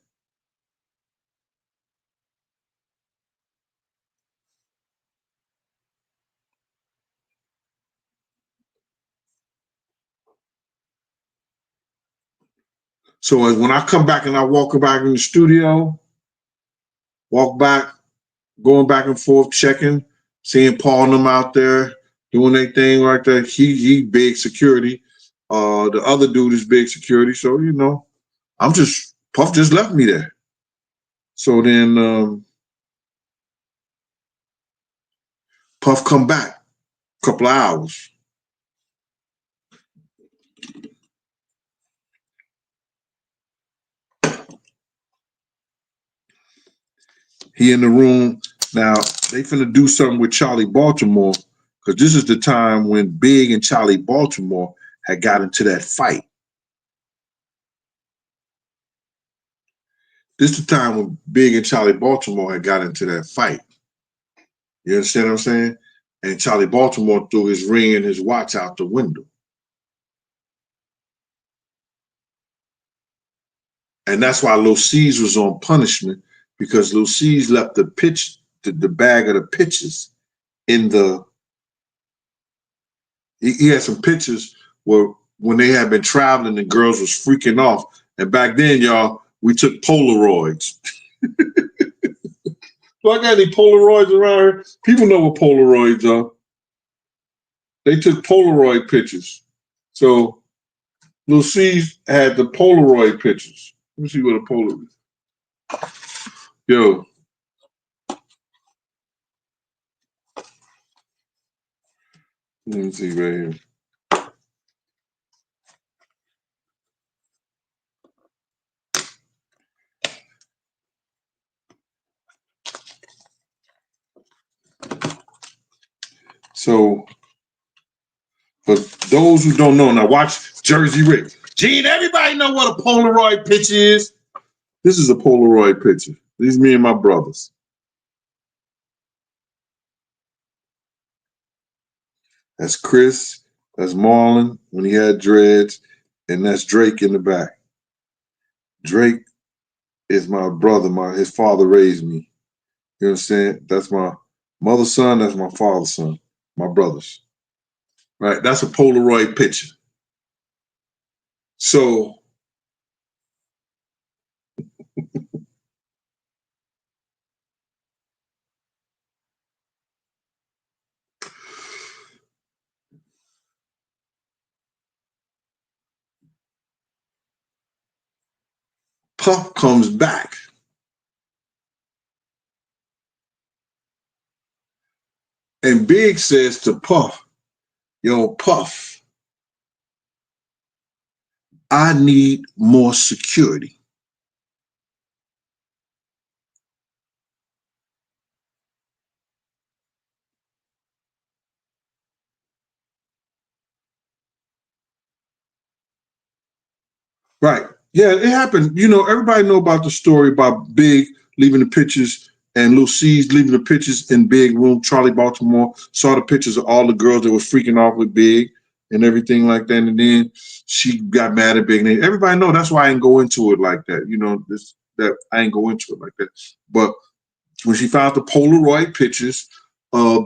Speaker 2: So when I come back and I walk back in the studio, walk back, going back and forth, checking, seeing Paul and them out there doing their thing right there. He big security. The other dude is big security. So, you know, Puff just left me there. So then Puff come back a couple of hours. He in the room. Now, they finna do something with Charlie Baltimore because this is the time when Big and Charlie Baltimore had got into that fight. This is the time when Big and Charlie Baltimore had got into that fight. You understand what I'm saying? And Charlie Baltimore threw his ring and his watch out the window. And that's why Lil C's was on punishment, because Lil C's left the bag of the pitches in the. He had some pictures where when they had been traveling, the girls was freaking off. And back then, y'all, we took Polaroids. Do I got any Polaroids around here? People know what Polaroids are. They took Polaroid pictures. So Lil C's had the Polaroid pictures. Let me see what a Polaroid is. Yo. Let me see right here. So, for those who don't know, now watch Jersey Rick. Gene, everybody know what a Polaroid picture is. This is a Polaroid picture. These me and my brothers. That's Chris. That's Marlon when he had dreads, and that's Drake in the back. Drake is my brother. His father raised me. You understand? That's my Mother's son, that's my father's son. My brother's. Right? That's a Polaroid picture. So Puff comes back. And Big says to Puff, yo, Puff, I need more security. Right. Yeah, it happened. You know, everybody know about the story about Big leaving the pictures and Lil C's leaving the pictures in Big room. Charlie Baltimore saw the pictures of all the girls that was freaking off with Big and everything like that. And then she got mad at Big. And everybody know that's why I ain't go into it like that. You know, that I ain't go into it like that. But when she found the Polaroid pictures,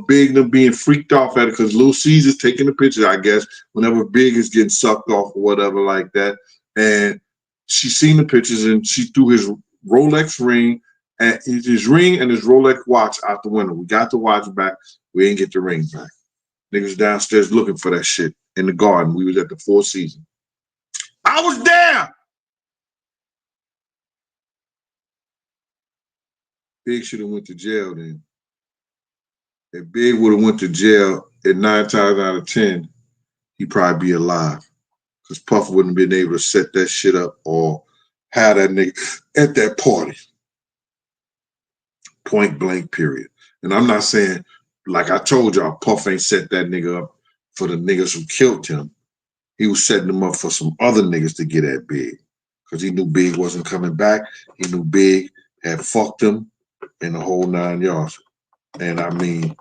Speaker 2: Big them being freaked off at it because Lil C's is taking the pictures, I guess, whenever Big is getting sucked off or whatever like that. And she seen the pictures and she threw his Rolex ring and his ring and his Rolex watch out the window. We got the watch back. We ain't get the ring back. Niggas downstairs looking for that shit in the garden. We was at the Four Seasons. I was there. Big should have went to jail then. If Big would have went to jail at 9 times out of 10, he'd probably be alive. Because Puff wouldn't have been able to set that shit up or have that nigga at that party. Point blank, period. And I'm not saying, like I told y'all, Puff ain't set that nigga up for the niggas who killed him. He was setting them up for some other niggas to get at Big. Because he knew Big wasn't coming back. He knew Big had fucked him in the whole 9 yards. And I mean,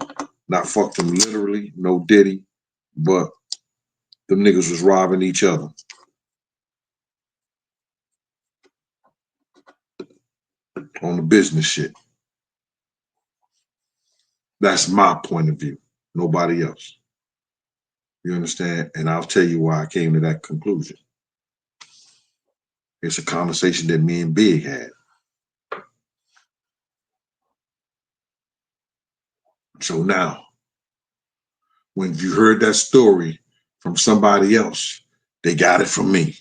Speaker 2: not fucked him literally, no Diddy, but them niggas was robbing each other. On the business shit. That's my point of view. Nobody else. You understand? And I'll tell you why I came to that conclusion. It's a conversation that me and Big had. So now, when you heard that story from somebody else, they got it from me.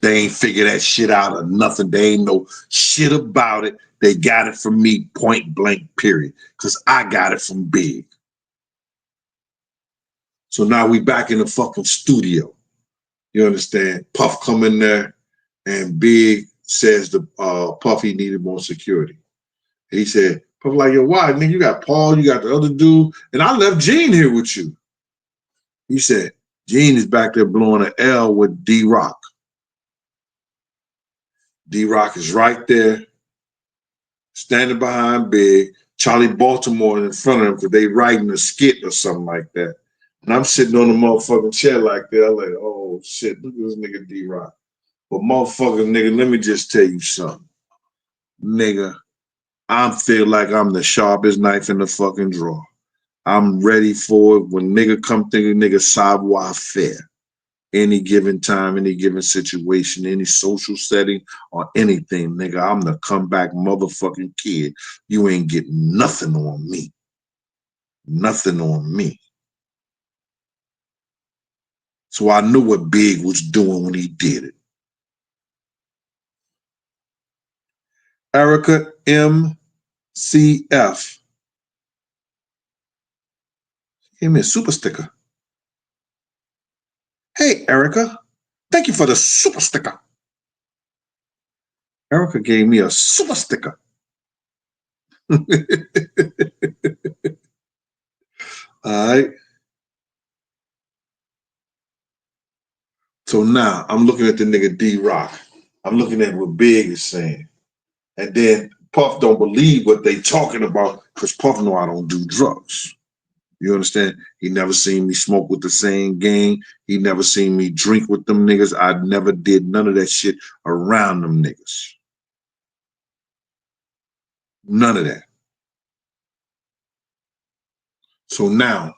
Speaker 2: They ain't figure that shit out or nothing. They ain't know shit about it. They got it from me, point blank, period. Because I got it from Big. So now we back in the fucking studio. You understand? Puff come in there and Big says to Puff he needed more security. He said, Puff like, yo, why? Nigga, you got Paul, you got the other dude, and I left Gene here with you. He said, Gene is back there blowing an L with D-Rock. D-Rock is right there, standing behind Big. Charlie Baltimore in front of him because they writing a skit or something like that. And I'm sitting on the motherfucking chair like that. I'm like, oh shit, look at this nigga D-Rock. But motherfucker, nigga, let me just tell you something. Nigga, I feel like I'm the sharpest knife in the fucking drawer. I'm ready for it when nigga come thinking nigga savoir faire. Any given time, any given situation, any social setting or anything, nigga, I'm the comeback motherfucking kid. You ain't getting nothing on me. Nothing on me. So I knew what Big was doing when he did it. Erica MCF. Give me a super sticker. Hey, Erica. Thank you for the super sticker. Erica gave me a super sticker. All right. So now I'm looking at the nigga D-Rock. I'm looking at what Big is saying. And then Puff don't believe what they talking about because Puff know I don't do drugs. You understand? He never seen me smoke with the same gang. He never seen me drink with them niggas. I never did none of that shit around them niggas. None of that. So now,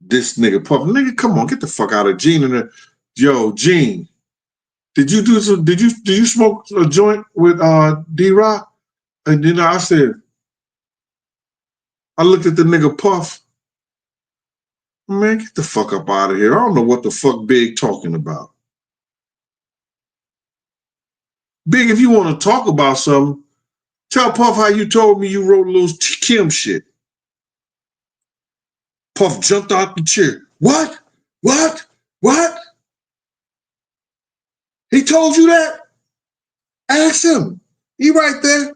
Speaker 2: this nigga Puff, nigga, come on, get the fuck out of Gene and yo, Gene, did you smoke a joint with D-Rock? And then I said, I looked at the nigga Puff. Man, get the fuck up out of here. I don't know what the fuck Big talking about. Big, if you want to talk about something, tell Puff how you told me you wrote a little Kim shit. Puff jumped out the chair. What? What? What? He told you that? Ask him. He right there.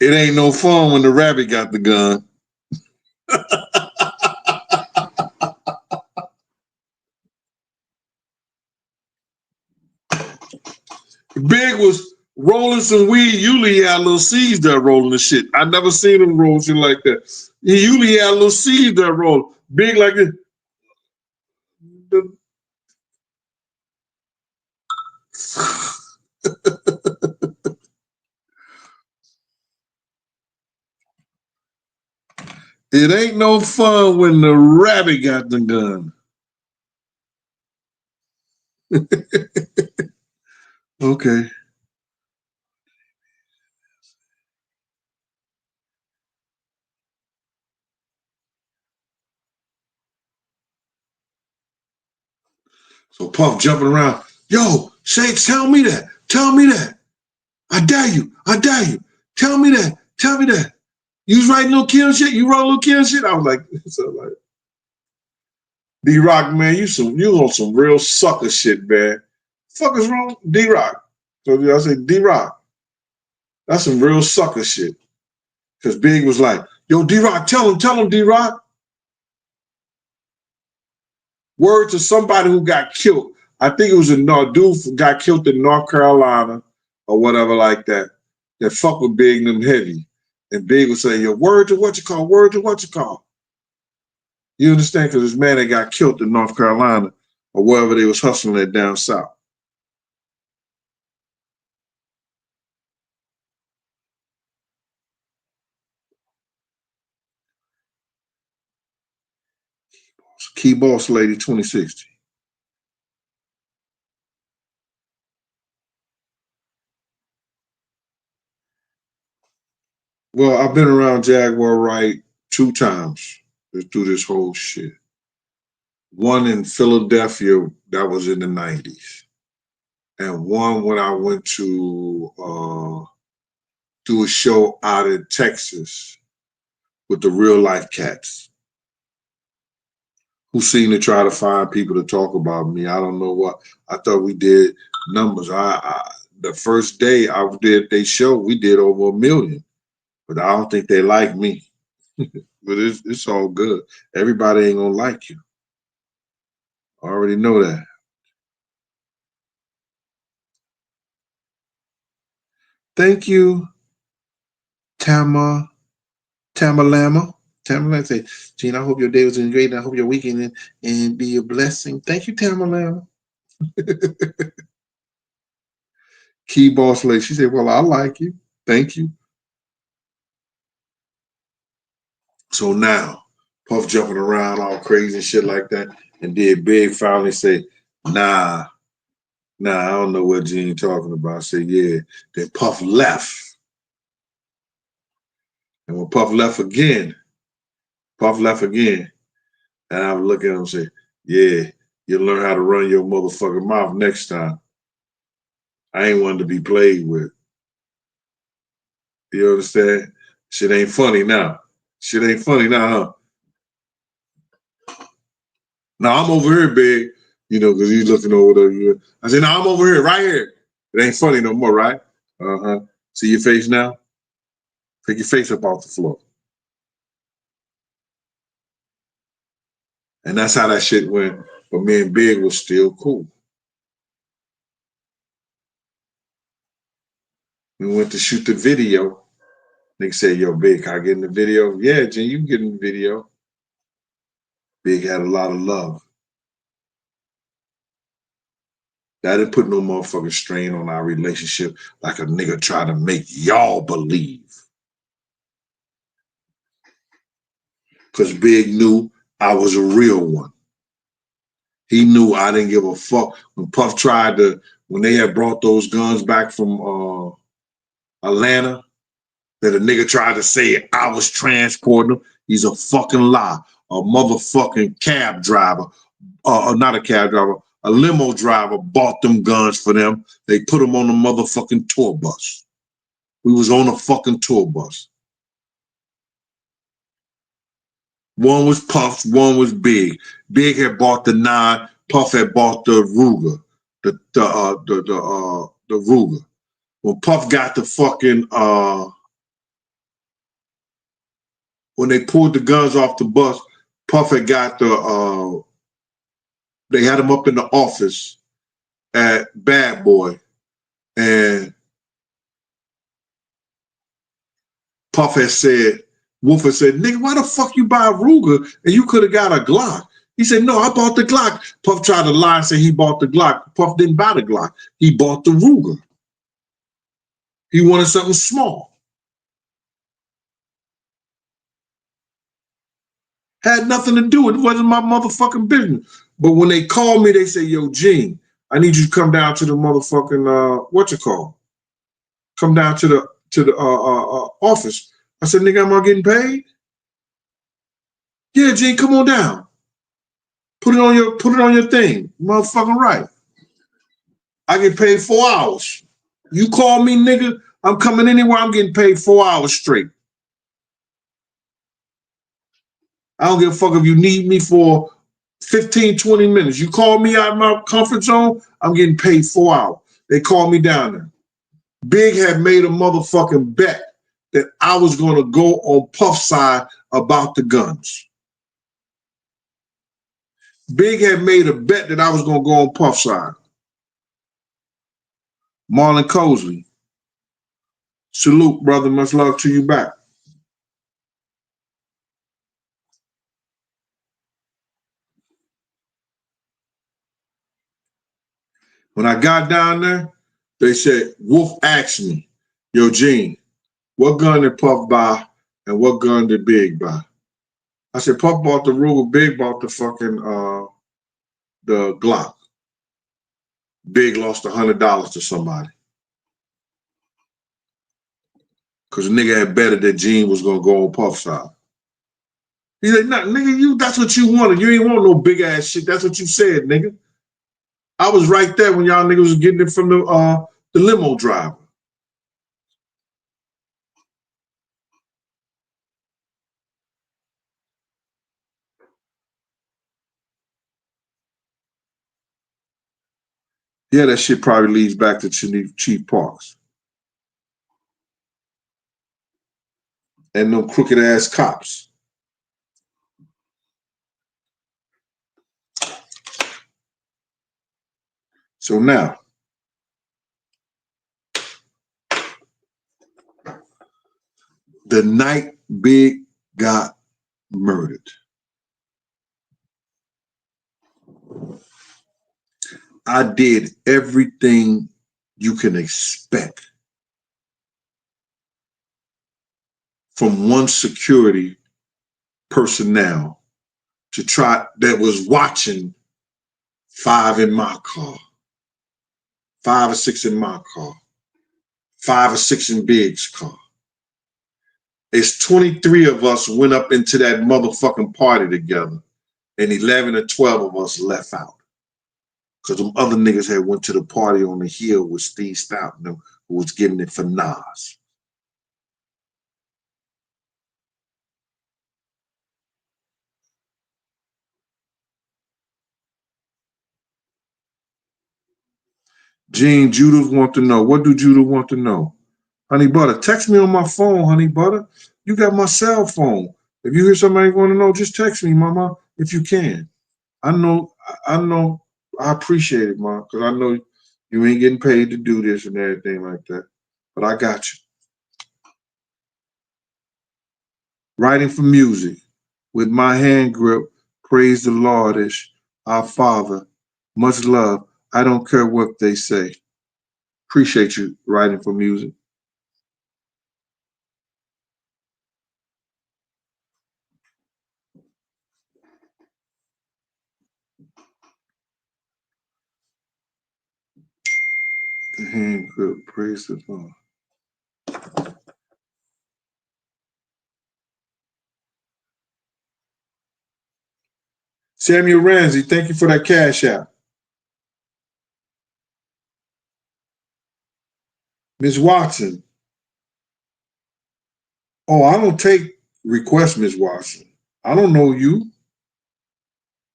Speaker 2: It ain't no fun when the rabbit got the gun. Big was rolling some weed. Usually he had little seeds that rolling the shit. I never seen him roll shit like that. He usually had little seeds that roll. Big like it. It ain't no fun when the rabbit got the gun. Okay. So Puff jumping around. Yo, Shakes, tell me that. Tell me that. I dare you. I dare you. Tell me that. Tell me that. You was writing little kill shit? You wrote little kill shit? I was like, so like, D-Rock, man, you on some real sucker shit, man. Fuck is wrong? D-Rock. So I said, D-Rock. That's some real sucker shit. Because Big was like, yo, D-Rock, tell him, D-Rock. Word to somebody who got killed. I think it was a dude got killed in North Carolina or whatever like that. That fuck with Big and them heavy. And Big would say, yo, word to what you call, word to what you call. You understand? Because this man that got killed in North Carolina or wherever they was hustling at down south. Key Boss Lady 2060. Well, I've been around Jaguar Wright 2 times through this whole shit. One in Philadelphia, that was in the 90s. And one when I went to do a show out in Texas with the Real Life Cats, who seemed to try to find people to talk about me. I don't know what. I thought we did numbers. The first day I did their show, we did over 1 million. But I don't think they like me. But it's all good. Everybody ain't gonna like you. I already know that. Thank you, Tamalama. Tamalama say, Gene, I hope your day was great, and I hope your weekend and be a blessing. Thank you, Tamalama. Key Boss Lady, she said, well, I like you. Thank you. So now, Puff jumping around all crazy and shit like that, and then Big finally say, nah, I don't know what Gene talking about. I said, yeah. Then Puff left. And when Puff left again, and I would look at him and say, yeah, you'll learn how to run your motherfucking mouth next time. I ain't one to be played with. You understand? Shit ain't funny now. Huh? Now I'm over here, Big, because he's looking over there. I said, no, I'm over here, right here. It ain't funny no more, right? Uh-huh. See your face now? Take your face up off the floor. And that's how that shit went. But me and Big was still cool. We went to shoot the video. Nigga said, yo, Big, can I get in the video? Yeah, Jen, you can get in the video. Big had a lot of love. That didn't put no motherfucking strain on our relationship like a nigga try to make y'all believe. Because Big knew I was a real one. He knew I didn't give a fuck. When Puff tried to, when they had brought those guns back from Atlanta, that a nigga tried to say I was transporting them, he's a fucking lie. A motherfucking cab driver, not a cab driver, a limo driver bought them guns for them. They put them on the motherfucking tour bus. We was on a fucking tour bus. One was Puff's, one was Big. Big had bought the 9, Puff had bought the Ruger, the Ruger. When Puff got the fucking when they pulled the guns off the bus, Puff had got the they had him up in the office at Bad Boy, and Puff had said, Wolf had said, nigga, why the fuck you buy a Ruger and you could have got a Glock? He said, no, I bought the Glock. Puff tried to lie and say he bought the Glock. Puff didn't buy the Glock. He bought the Ruger. He wanted something small. Had nothing to do with it. It wasn't my motherfucking business. But when they called me, they say, yo, Gene, I need you to come down to the motherfucking, come down to the office. I said, nigga, am I getting paid? Yeah, Gene, come on down. Put it on your thing. Motherfucking right. I get paid 4 hours. You call me, nigga, I'm coming anywhere, I'm getting paid 4 hours straight. I don't give a fuck if you need me for 15, 20 minutes. You call me out of my comfort zone, I'm getting paid 4 hours. They called me down there. Big had made a motherfucking bet that I was going to go on Puff's side about the guns. Big had made a bet that I was going to go on Puff's side. Marlon Cosley, salute, brother. Much love to you back. When I got down there, they said, Wolf asked me, yo, Gene, what gun did Puff buy and what gun did Big buy? I said, Puff bought the Ruger, Big bought the fucking, the Glock. Big lost $100 to somebody. Because the nigga had betted that Gene was going to go on Puff's side. He said, nah, nigga, that's what you wanted. You ain't want no big ass shit. That's what you said, nigga. I was right there when y'all niggas was getting it from the limo driver. Yeah, that shit probably leads back to Chief Parks. And them crooked ass cops. So now, the night Big got murdered, I did everything you can expect from one security personnel to try that was watching 5 in my car, 5 or 6 in my car, 5 or 6 in Big's car. It's 23 of us went up into that motherfucking party together, and 11 or 12 of us left out. Because them other niggas had went to the party on the hill with Steve Stout and them, who was getting it for Nas. Gene, Judith want to know. What do Judith want to know? Honey Butter, text me on my phone, Honey Butter. You got my cell phone. If you hear somebody want to know, just text me, Mama, if you can. I know, I appreciate it, Mom, because I know you ain't getting paid to do this and everything like that. But I got you. Writing for music with my hand grip, praise the Lord, our Father. Much love. I don't care what they say. Appreciate you writing for music. The hand grip, praise the Lord. Samuel Ramsey, thank you for that cash out. Ms. Watson. Oh, I don't take requests, Ms. Watson. I don't know you.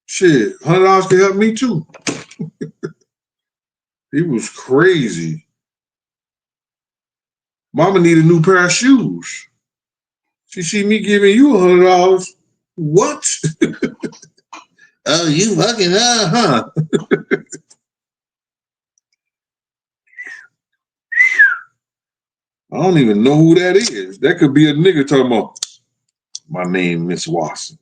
Speaker 2: Shit, $100 can help me too. He was crazy. Mama need a new pair of shoes. She see me giving you $100. What? Oh, you fucking huh? I don't even know who that is. That could be a nigga talking about my name, Miss Watson.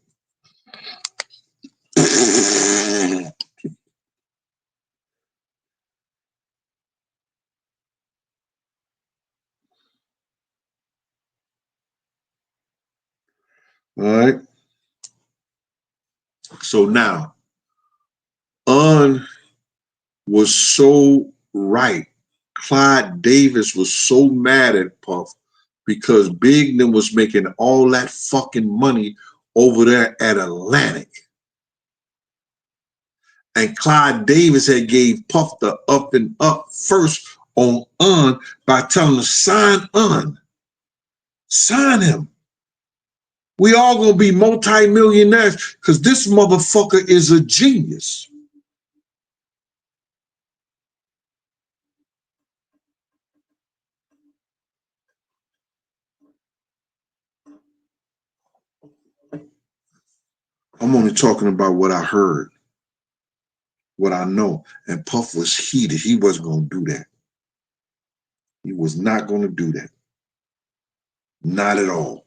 Speaker 2: All right. So now, was so right. Clyde Davis was so mad at Puff because Big Nim was making all that fucking money over there at Atlantic. And Clyde Davis had gave Puff the up and up first on by telling him, sign sign him. We all gonna be multi-millionaires because this motherfucker is a genius. I'm only talking about what I heard, what I know. And Puff was heated. He wasn't going to do that. He was not going to do that. Not at all.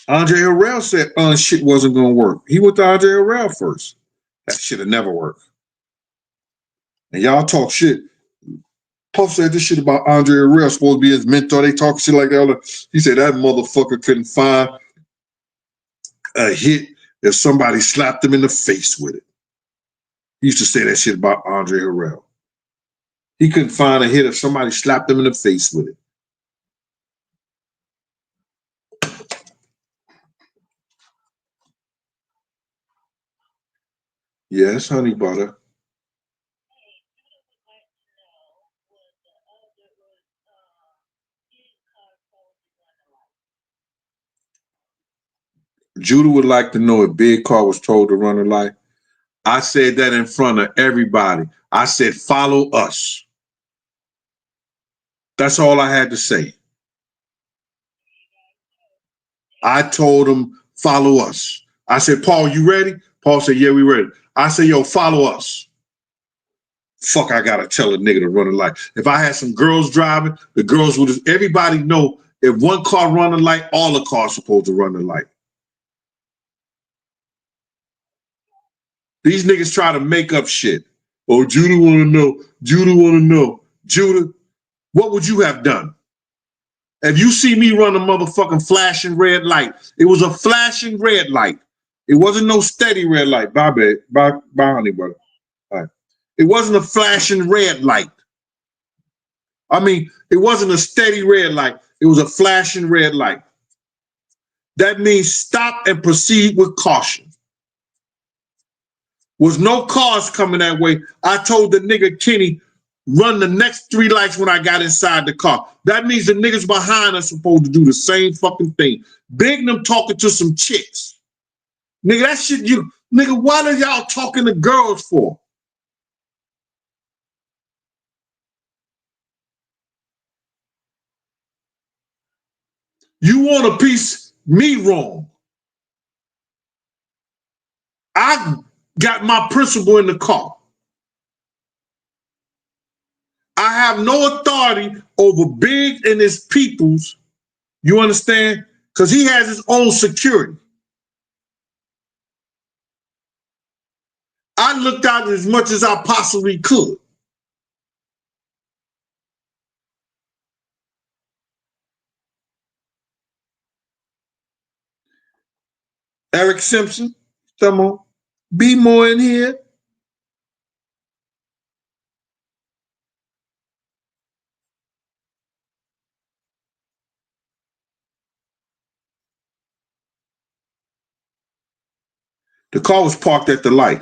Speaker 2: Andre Harrell said shit wasn't going to work. He went to Andre Harrell first. That shit have never worked. And y'all talk shit. Puff said this shit about Andre Harrell supposed to be his mentor. They talk shit like that. He said that motherfucker couldn't find a hit if somebody slapped him in the face with it. He used to say that shit about Andre Harrell. He couldn't find a hit if somebody slapped him in the face with it. Yes, honey butter. Judah would like to know if Big Car was told to run a light. I said that in front of everybody. I said, follow us. That's all I had to say. I told him, follow us. I said, Paul, you ready? Paul said, yeah, we ready. I said, yo, follow us. Fuck, I gotta tell a nigga to run a light. If I had some girls driving, the girls would just, everybody know if one car run a light, all the cars supposed to run a light. These niggas try to make up shit. Oh, Judah wanna know. Judah wanna know. Judah, what would you have done? If you see me run a motherfucking flashing red light, it was a flashing red light. It wasn't no steady red light. Bye, babe. Bye, honey, brother. All right. It wasn't a flashing red light. I mean, it wasn't a steady red light. It was a flashing red light. That means stop and proceed with caution. Was no cars coming that way. I told the nigga Kenny, run the next 3 lights when I got inside the car. That means the niggas behind us supposed to do the same fucking thing. Big them talking to some chicks. Nigga, that shit nigga, what are y'all talking to girls for? You want to piece me wrong. I got my principal in the car. I have no authority over Big and his peoples. You understand? Because he has his own security. looked out as much as I possibly could. Eric Simpson, come on. Be more in here. The car was parked at the light.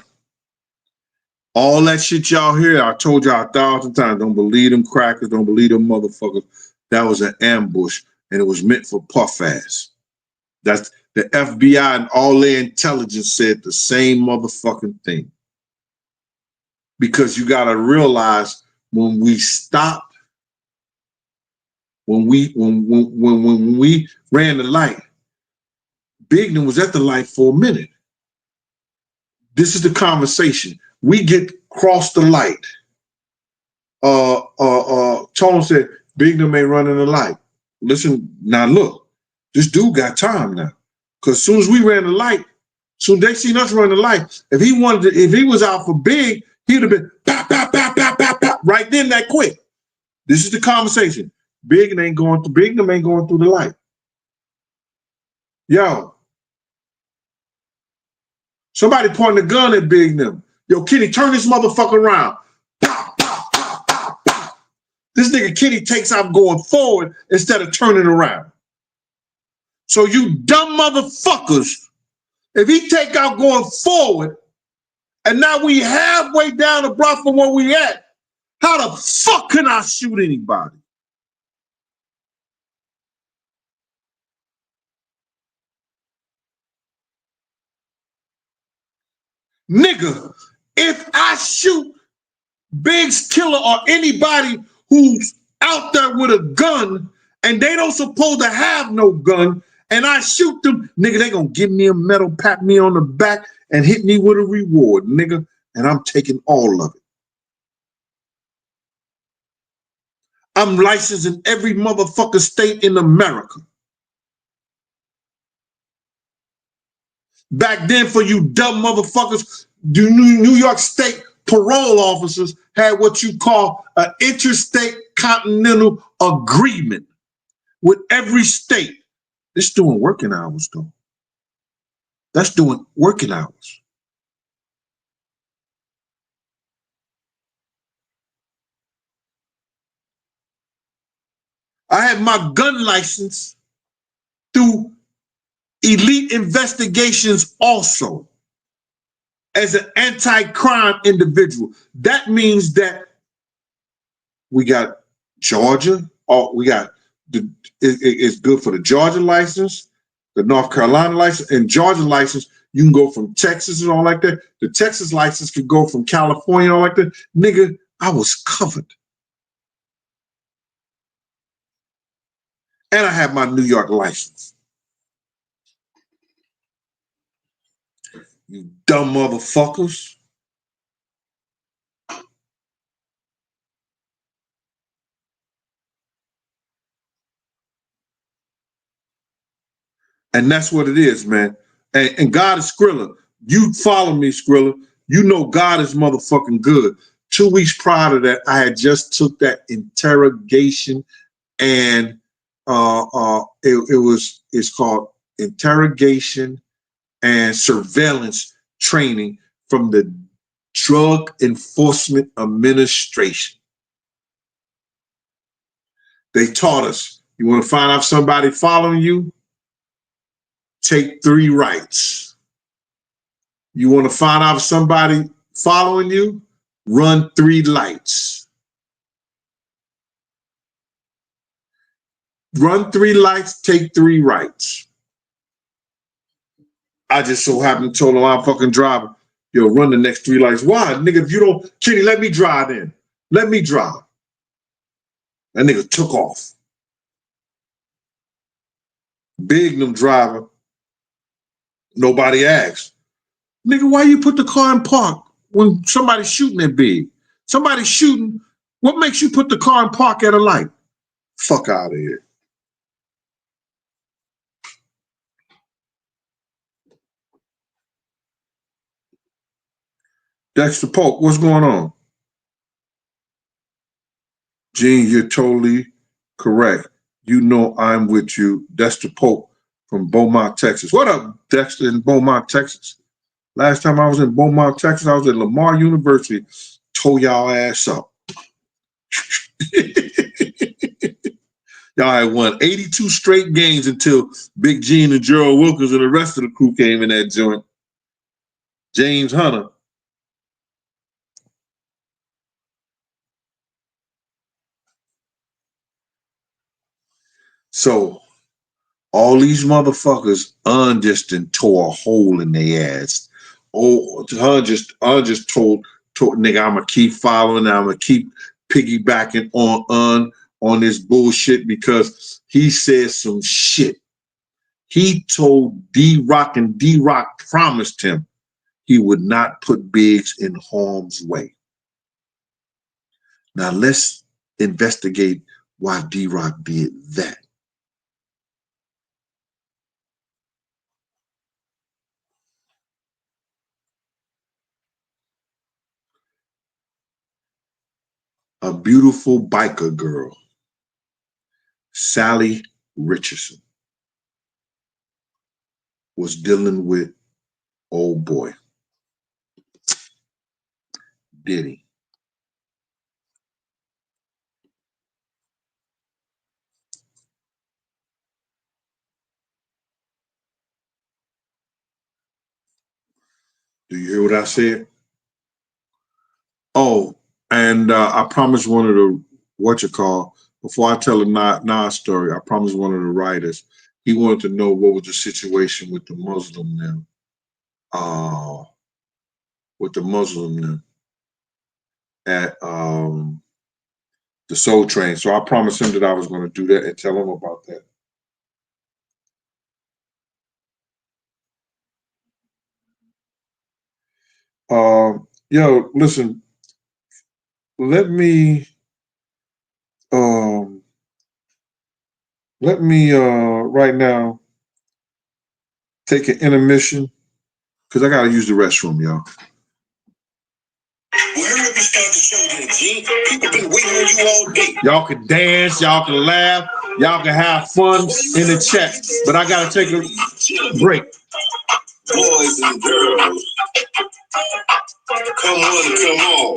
Speaker 2: All that shit y'all hear, I told y'all 1,000 times, don't believe them crackers, don't believe them motherfuckers. That was an ambush, and it was meant for puff ass. That's the FBI and all their intelligence said the same motherfucking thing. Because you gotta realize when we stopped, when we ran the light, Bigden was at the light for a minute. This is the conversation. We get cross the light. Tone said, Bigden ain't running the light. Listen, now look, this dude got time now. Because as soon as we ran the light, soon they seen us run the light. If he was out for Big, he'd have been pop, pop, pop, pop, pop, pop, right then that quick. This is the conversation. Bigden ain't going through the light. Yo. Somebody pointing a gun at Bigden. Yo, Kenny, turn this motherfucker around. Pop, pop, pop, pop, pop. This nigga Kenny takes out going forward instead of turning around. So you dumb motherfuckers, if he take out going forward, and now we halfway down the block from where we at, how the fuck can I shoot anybody? Nigga, if I shoot Big's killer or anybody who's out there with a gun and they don't supposed to have no gun and I shoot them, nigga, they gonna give me a medal, pat me on the back and hit me with a reward, nigga, and I'm taking all of it. I'm licensed in every motherfucker state in America. Back then, for you dumb motherfuckers, the New York State parole officers had what you call an interstate continental agreement with every state. It's doing working hours, though. That's doing working hours. I had my gun license through Elite Investigations also as an anti-crime individual. That means that we got Georgia, we got it's good for the Georgia license, the North Carolina license, and Georgia license. You can go from Texas and all like that. The Texas license could go from California and all like that. Nigga, I was covered. And I have my New York license. You dumb motherfuckers. And that's what it is, man. And God is Skrilla. You follow me, Skrilla. You know God is motherfucking good. 2 weeks prior to that, I had just took that interrogation and it's called interrogation and surveillance training from the Drug Enforcement Administration. They taught us, you want to find out if somebody following you? Take 3 rights. You want to find out if somebody following you? Run 3 lights. Run 3 lights, take 3 rights. I just so happened to tell the line fucking driver, yo, run the next 3 lights. Why? Nigga, if you don't, Kenny, let me drive in. Let me drive. That nigga took off. Big them driver. Nobody asked. Nigga, why you put the car in park when somebody's shooting at Big? Somebody's shooting. What makes you put the car in park at a light? Fuck out of here. Dexter Polk, what's going on? Gene, you're totally correct. You know I'm with you. Dexter Polk from Beaumont, Texas. What up, Dexter in Beaumont, Texas? Last time I was in Beaumont, Texas, I was at Lamar University. Tore y'all ass up. Y'all had won 82 straight games until Big Gene and Gerald Wilkins and the rest of the crew came in that joint. James Hunter. So all these motherfuckers just tore a hole in their ass. Oh, just told nigga, I'ma keep following, I'ma keep piggybacking on this bullshit because he said some shit. He told D-Rock, and D-Rock promised him he would not put Biggs in harm's way. Now let's investigate why D-Rock did that. A beautiful biker girl, Sally Richardson, was dealing with old boy, Diddy. Do you hear what I said? Oh, and I promised one of the, before I tell the Nas story, I promised one of the writers, he wanted to know what was the situation with the Muslim now. At the Soul Train. So I promised him that I was going to do that and tell him about that. Yo, listen, let me right now take an intermission because I got to use the restroom, y'all. Y'all can dance, y'all can laugh, y'all can have fun in the chat, but I gotta take a break. Boys and girls, come on.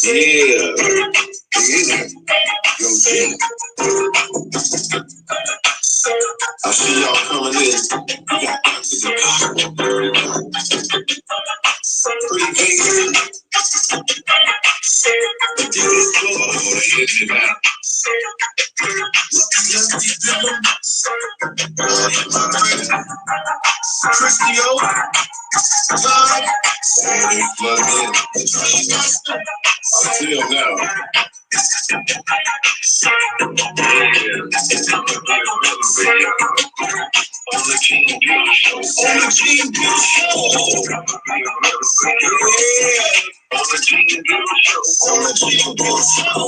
Speaker 2: Yeah. Yo, G. I see y'all coming in. You got to the power. Pretty baby. Christio, Todd, and they plug in. Until now. On the King Bill Show. On the King Bill Show. On the King Bill Show. On the King Bill Show.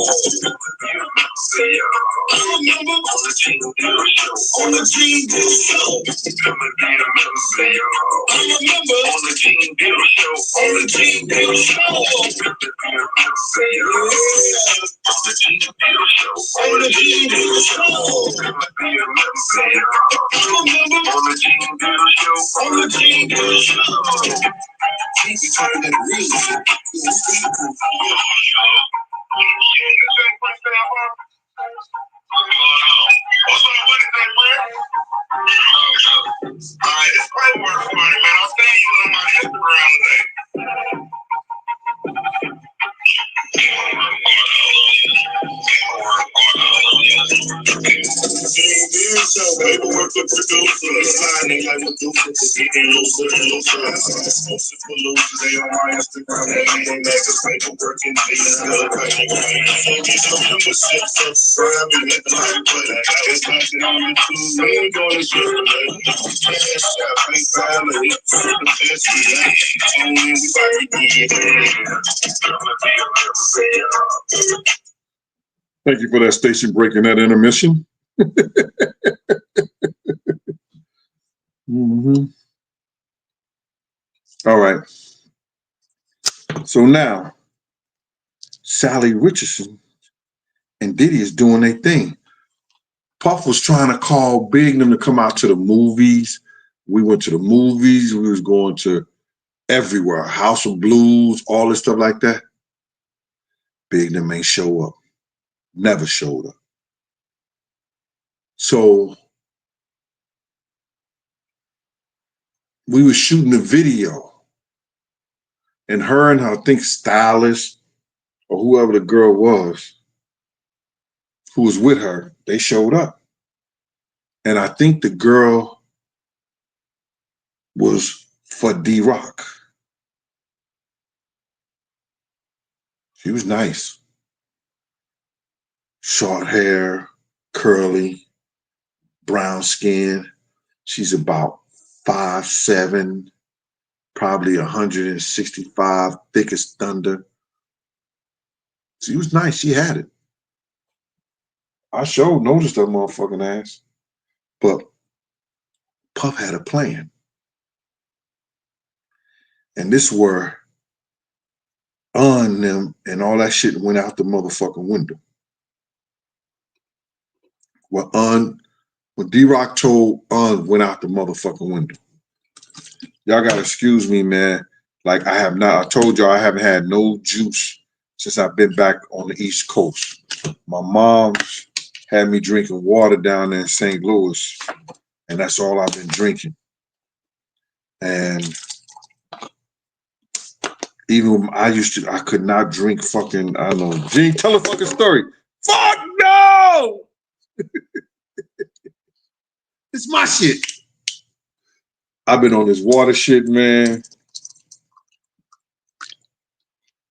Speaker 2: Remember on the King Bill Show. On the King Bill Show. Come and be a member, y'all. Remember on the King Bill Show. On the King Bill Show. Come and be a member, y'all. On the King Bill Show. On the King Bill Show. Come and be a member, y'all. Remember on the King Bill Show. On the King Bill Show. He's talking that real shit. What's on Wednesday, man? Alright, it's paperwork for me, man. I'll send you on my Instagram today. Paperwork for producer, sliding like Medusa, getting looser and looser. Exclusive for losers, they on my Instagram, they ain't niggas, paperwork and things. So get your membership, subscribe, and hit the like button. It's nothing on YouTube, we ain't gonna share it. Cash out, big family, the best we like. Only we fight again. Thank you for that station breaking that intermission. All right. So now, Sally Richardson and Diddy is doing their thing. Puff was trying to call Big and them to come out to the movies. We went to the movies. We was going to everywhere. House of Blues, all this stuff like that. Big and them ain't show up. Never showed up. So we were shooting a video. And her and her, I think, stylist or whoever the girl was who was with her, they showed up. And I think the girl was for D-Rock. She was nice. Short hair, curly, brown skin. She's about 5'7", probably 165, thick as thunder. She was nice. She had it. I sure noticed that motherfucking ass. But Puff had a plan. And this where them and all that shit went out the motherfucking window. When D-Rock told went out the motherfucking window. Y'all gotta excuse me, man. Like I told y'all I haven't had no juice since I've been back on the East Coast. My mom had me drinking water down there in St. Louis, and that's all I've been drinking. And even when I could not drink fucking, I don't know. Gene, tell a fucking story. Fuck no! It's my shit. I've been on this water shit, man.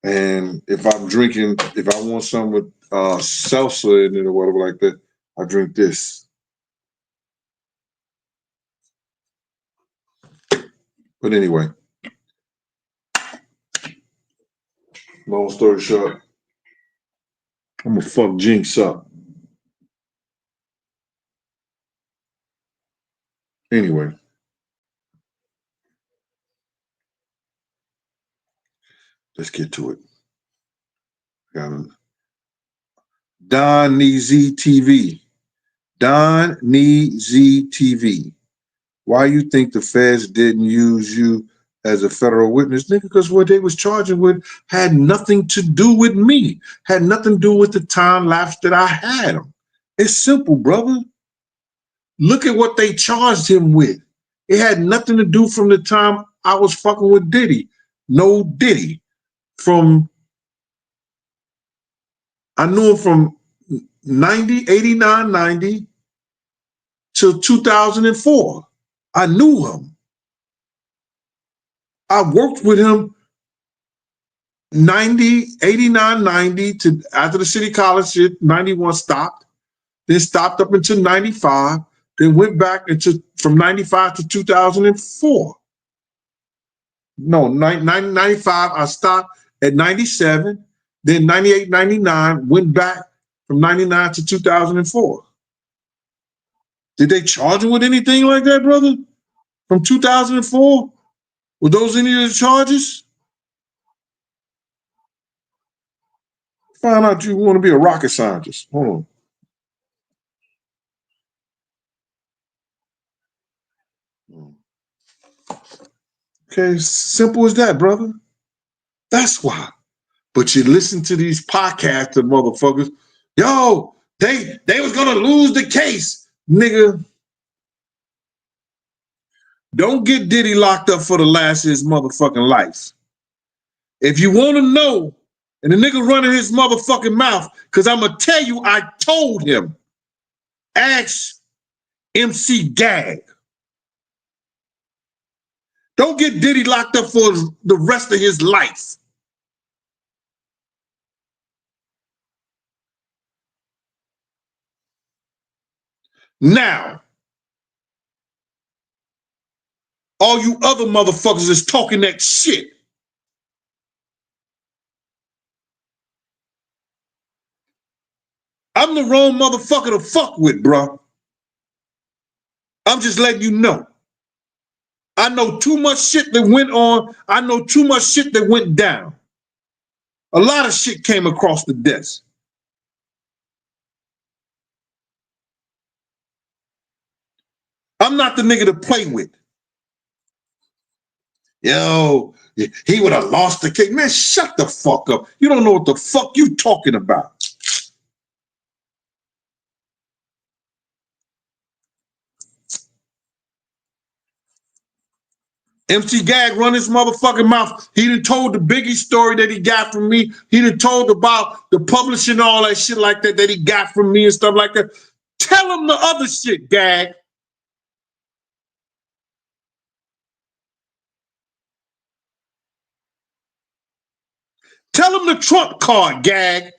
Speaker 2: And if I'm drinking, if I want something with salsa in it or whatever like that, I drink this. But anyway, long story short, I'm gonna fuck Jinx up. Anyway, let's get to it. Don Neezy TV. Don Neezy TV. Why you think the feds didn't use you as a federal witness, nigga? Because what they was charging with had nothing to do with me. Had nothing to do with the time lapse that I had him. It's simple, brother. Look at what they charged him with. It had nothing to do from the time I was fucking with Diddy. No Diddy. I knew him from 89, 90 till 2004. I knew him. I worked with him 89, 90 to after the City College shit, 91 stopped, then stopped up until 95, then went back into from 95 to 2004. No, 95, I stopped at 97, then 98, 99, went back from 99 to 2004. Did they charge him with anything like that, brother? From 2004? Were those any of the charges? Find out you want to be a rocket scientist. Hold on. Okay, simple as that, brother. That's why. But you listen to these podcasts of motherfuckers, yo, they was gonna lose the case. Nigga, don't get Diddy locked up for the last of his motherfucking life. If you wanna know, and the nigga running his motherfucking mouth, because I'm gonna tell you, I told him, ask MC Gag. Don't get Diddy locked up for the rest of his life. Now, all you other motherfuckers is talking that shit. I'm the wrong motherfucker to fuck with, bro. I'm just letting you know. I know too much shit that went on. I know too much shit that went down. A lot of shit came across the desk. I'm not the nigga to play with. Yo, he would have lost the case. Man, shut the fuck up. You don't know what the fuck you talking about. MC Gag run his motherfucking mouth. He done told the Biggie story that he got from me. He done told about the publishing, all that shit like that he got from me and stuff like that. Tell him the other shit, Gag. Tell him the Trump card, Gag.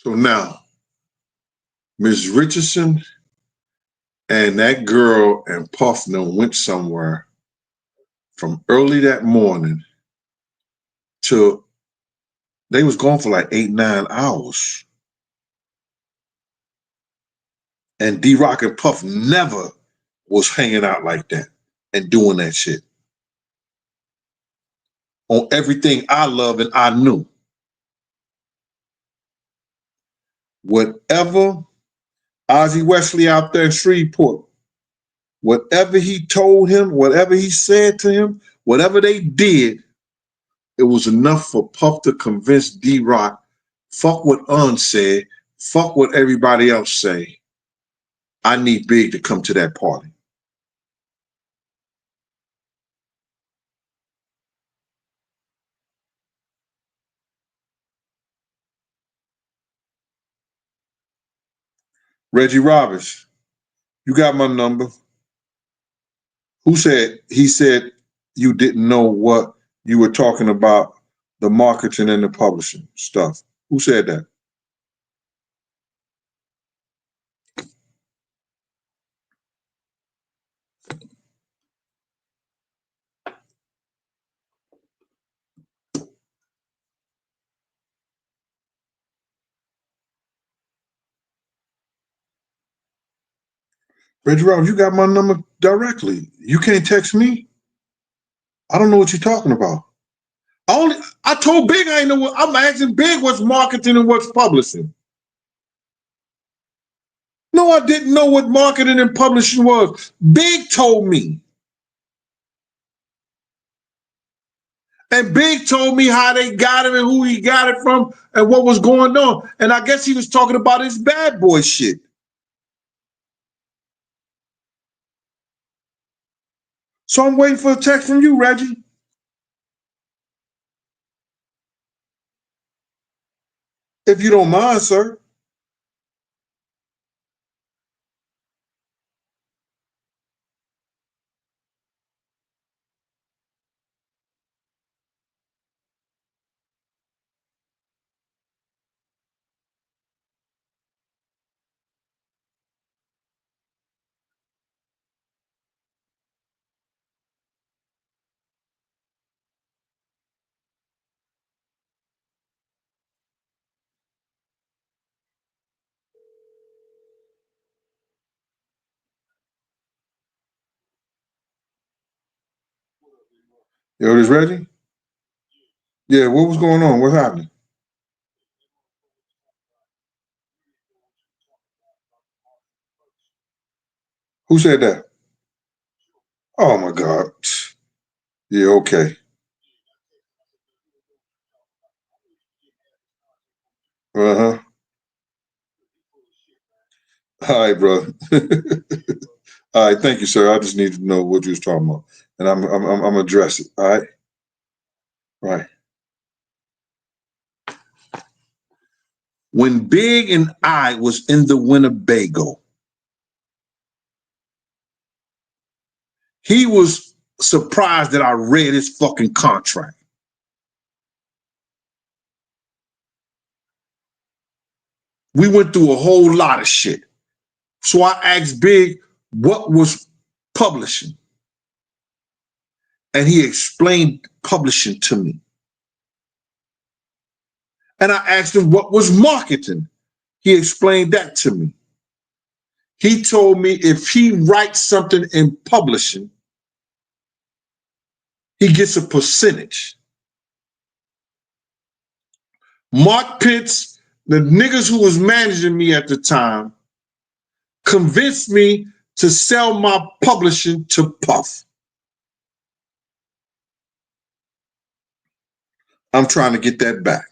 Speaker 2: So now, Ms. Richardson and that girl and Puff went somewhere from early that morning till they was gone for like 8, 9 hours. And D-Rock and Puff never was hanging out like that and doing that shit. On everything I love and I knew. Whatever Ozzie Wesley out there in Shreveport, whatever he told him, whatever he said to him, whatever they did, it was enough for Puff to convince D-Rock, fuck what Un said, fuck what everybody else say. I need Big to come to that party. Reggie Roberts, you got my number. Who said, he said you didn't know what you were talking about, the marketing and the publishing stuff. Who said that? Reggie Roberts, you got my number directly. You can't text me. I don't know what you're talking about. I told Big I ain't know what, I'm asking Big what's marketing and what's publishing. No, I didn't know what marketing and publishing was. Big told me. And Big told me how they got him and who he got it from and what was going on. And I guess he was talking about his bad boy shit. So I'm waiting for a text from you, Reggie. If you don't mind, sir. Yo, this Reggie? Yeah, what was going on? What's happening? Who said that? Oh my God. Yeah, okay. Uh-huh. All right, brother. All right, thank you, sir. I just need to know what you was talking about. And I'm address it. All right. Right. When Big and I was in the Winnebago, he was surprised that I read his fucking contract. We went through a whole lot of shit. So I asked Big what was publishing. And he explained publishing to me. And I asked him what was marketing. He explained that to me. He told me if he writes something in publishing, he gets a percentage. Mark Pitts, the niggas who was managing me at the time, convinced me to sell my publishing to Puff. I'm trying to get that back.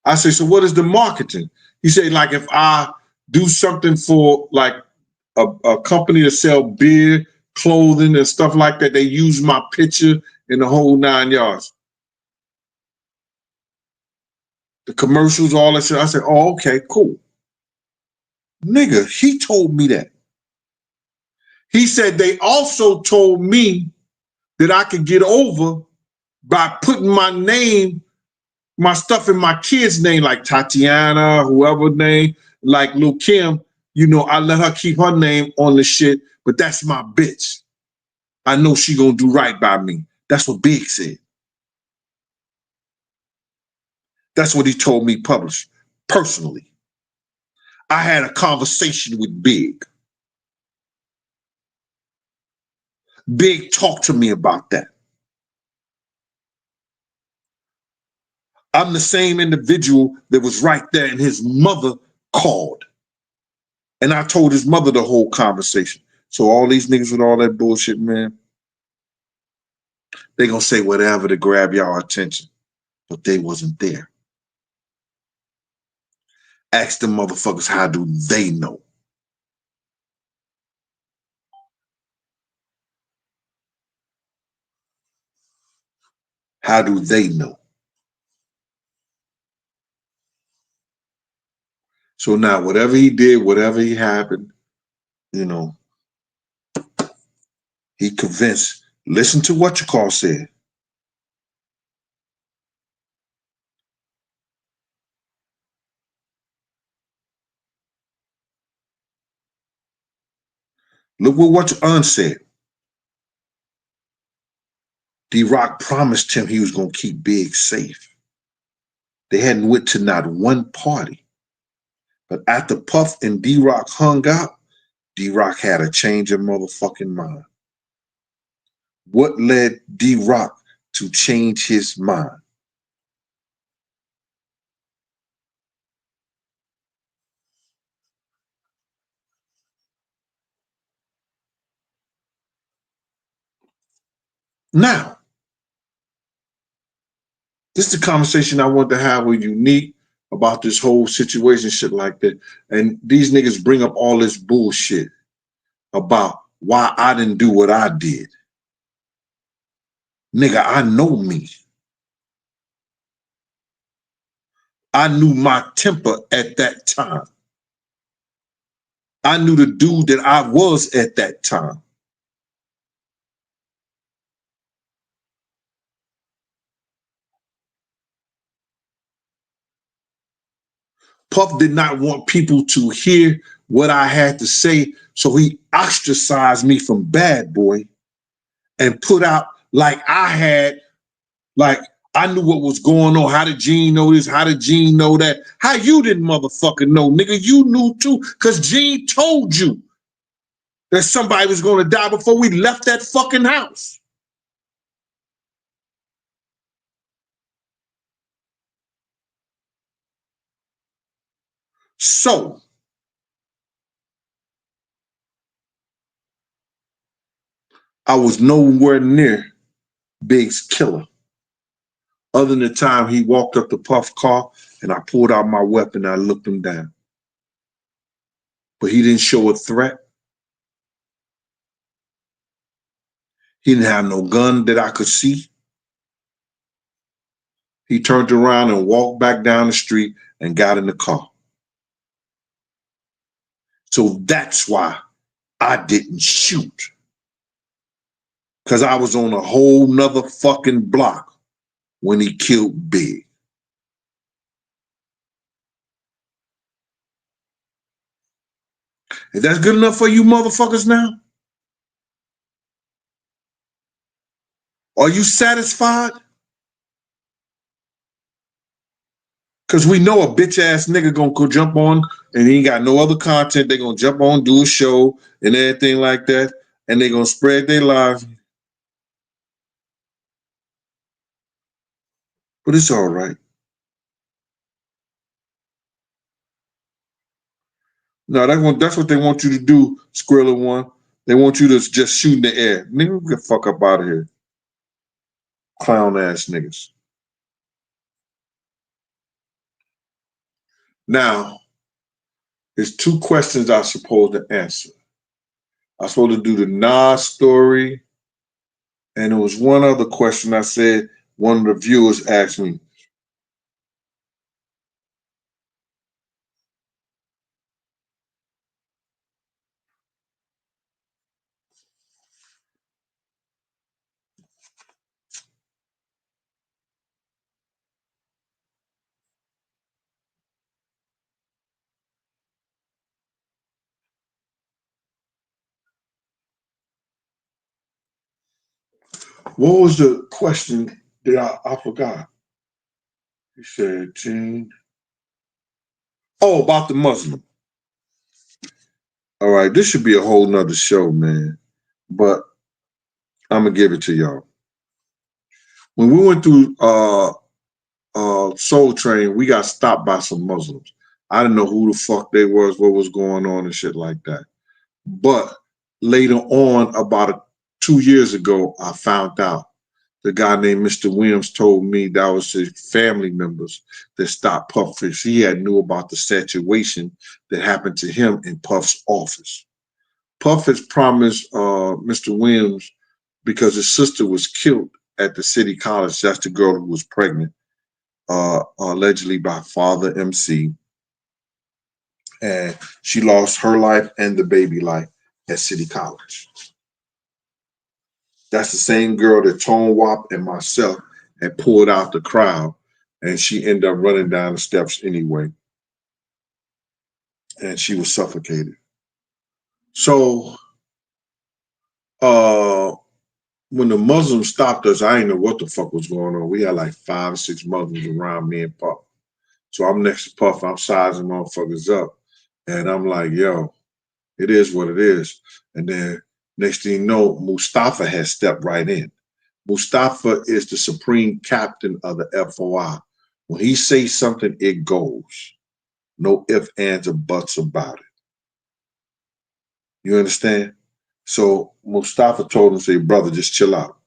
Speaker 2: I say, so what is the marketing? He said, like if I do something for like a company to sell beer, clothing, and stuff like that, they use my picture in the whole 9 yards. The commercials, all that shit. I said, oh, okay, cool. Nigga, he told me that. He said they also told me that I could get over by putting my name, my stuff in my kids' name, like Tatiana, whoever name, like Lil Kim. You know, I let her keep her name on the shit, but that's my bitch. I know she gonna do right by me. That's what Big said. That's what he told me published, personally. I had a conversation with Big. Big talked to me about that. I'm the same individual that was right there, and his mother called. And I told his mother the whole conversation. So all these niggas with all that bullshit, man, they gonna say whatever to grab y'all attention, but they wasn't there. Ask them motherfuckers, how do they know? How do they know? So now, whatever he did, whatever he happened, you know, he convinced. Listen to what you call said. Look what you said. D-Rock promised him he was gonna keep Big safe. They hadn't went to not one party. But after Puff and D-Rock hung out, D-Rock had a change of motherfucking mind. What led D-Rock to change his mind? Now, this is the conversation I want to have with Unique about this whole situation, shit like that. And these niggas bring up all this bullshit about why I didn't do what I did. Nigga, I know me. I knew my temper at that time. I knew the dude that I was at that time. Puff did not want people to hear what I had to say, so he ostracized me from Bad Boy and put out like I knew what was going on. How did Gene know this? How did Gene know that? How you didn't motherfucking know, nigga? You knew too, because Gene told you that somebody was going to die before we left that fucking house. So, I was nowhere near Big's killer. Other than the time he walked up to Puff's car and I pulled out my weapon and I looked him down. But he didn't show a threat. He didn't have no gun that I could see. He turned around and walked back down the street and got in the car. So that's why I didn't shoot. Because I was on a whole nother fucking block when he killed Big. Is that good enough for you motherfuckers now? Are you satisfied? Because we know a bitch ass nigga gonna go jump on and he ain't got no other content. They gonna jump on, do a show and everything like that. And they gonna spread their lives. But it's all right. No, that's what they want you to do, Skrilla One. They want you to just shoot in the air. Nigga, get the fuck up out of here. Clown ass niggas. Now, there's two questions I'm supposed to answer. I'm supposed to do the Nas story, and there was one other question I said one of the viewers asked me. What was the question that I forgot? He said, Gene. Oh, about the Muslim. All right, this should be a whole nother show, man. But I'm going to give it to y'all. When we went through Soul Train, we got stopped by some Muslims. I didn't know who the fuck they was, what was going on and shit like that. But later on, about 2 years ago, I found out the guy named Mr. Williams told me that was his family members that stopped Puff. He had knew about the situation that happened to him in Puff's office. Puff has promised Mr. Williams, because his sister was killed at the city college. That's the girl who was pregnant, allegedly by Father MC. And she lost her life and the baby life at City College. That's the same girl that Tone Wop and myself had pulled out the crowd, and she ended up running down the steps anyway. And she was suffocated. So when the Muslims stopped us, I didn't know what the fuck was going on. We had like 5 or 6 Muslims around me and Puff. So I'm next to Puff, I'm sizing motherfuckers up. And I'm like, yo, it is what it is. And then next thing you know, Mustafa has stepped right in. Mustafa is the supreme captain of the FOI. When he says something, it goes. No ifs, ands, or buts about it. You understand? So Mustafa told him, say, brother, just chill out.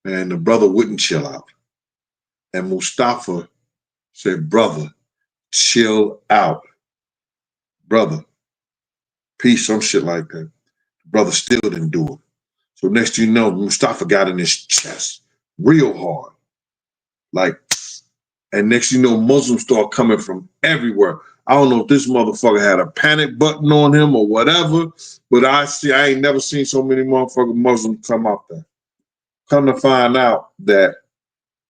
Speaker 2: And the brother wouldn't chill out. And Mustafa said, brother, chill out. Brother, peace, some shit like that. The brother still didn't do it. So next thing you know, Mustafa got in his chest real hard. Like, and next thing you know, Muslims start coming from everywhere. I don't know if this motherfucker had a panic button on him or whatever, but I ain't never seen so many motherfucking Muslims come out there. Come to find out that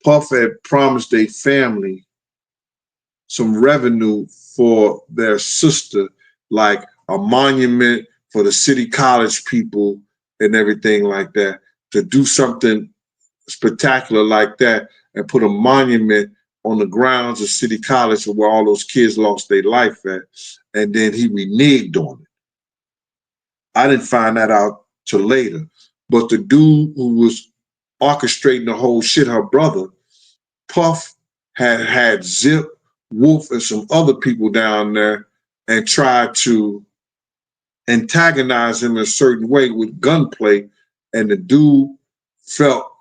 Speaker 2: Puff had promised a family some revenue for their sister, like a monument for the city college people and everything like that, to do something spectacular like that and put a monument on the grounds of City College where all those kids lost their life at, and then he reneged on it. I didn't find that out till later. But the dude who was orchestrating the whole shit, her brother, Puff, had Zip, Wolf, and some other people down there and tried to antagonize him in a certain way with gunplay, and the dude felt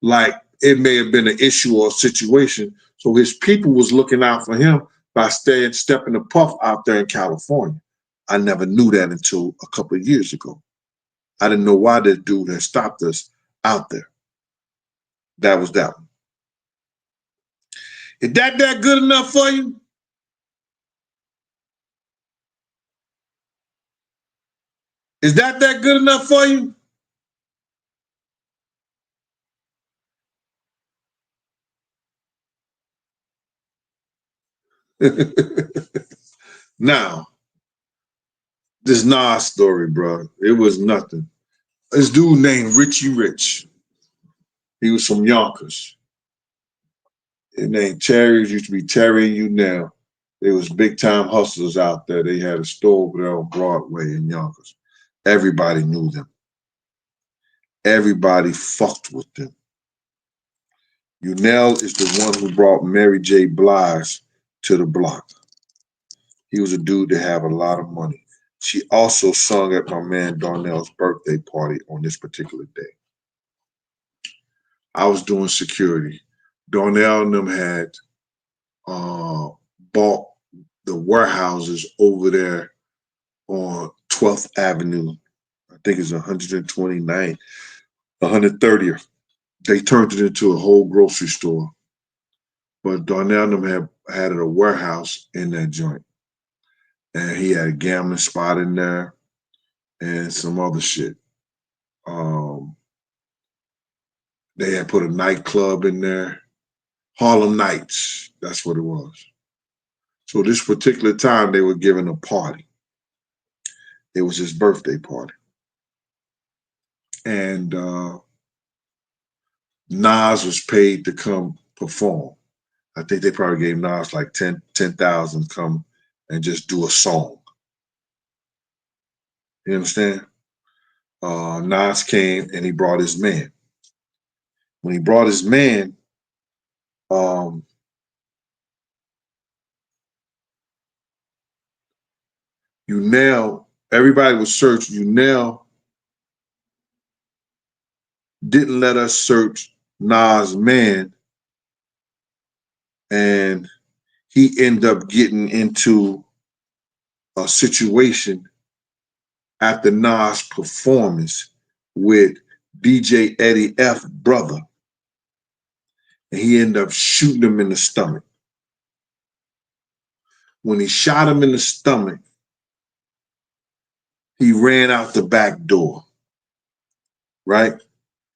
Speaker 2: like it may have been an issue or a situation. So his people was looking out for him by stepping the Puff out there in California. I never knew that until a couple of years ago. I didn't know why this dude had stopped us out there. That was that one. Is that good enough for you? Is that good enough for you? Now, this Nas story, bro, it was nothing. This dude named Richie Rich. He was from Yonkers. His name Terry used to be Terry and You Now. They was big time hustlers out there. They had a store over there on Broadway in Yonkers. Everybody knew them. Everybody fucked with them. Unell is the one who brought Mary J. Blige to the block. He was a dude that had a lot of money. She also sung at my man Darnell's birthday party on this particular day. I was doing security. Darnell and them had bought the warehouses over there on 12th Avenue. I think it's 129th, 130th. They turned it into a whole grocery store. But Darnell and them had a warehouse in that joint. And he had a gambling spot in there and some other shit. They had put a nightclub in there. Harlem Nights, that's what it was. So this particular time, they were giving a party. It was his birthday party. And Nas was paid to come perform. I think they probably gave Nas like 10,000 to come and just do a song. You understand? Nas came and he brought his man. When he brought his man, everybody was searching. Didn't let us search Nas' man, and he ended up getting into a situation after Nas' performance with DJ Eddie F. brother, and he ended up shooting him in the stomach. When he shot him in the stomach, he ran out the back door, right?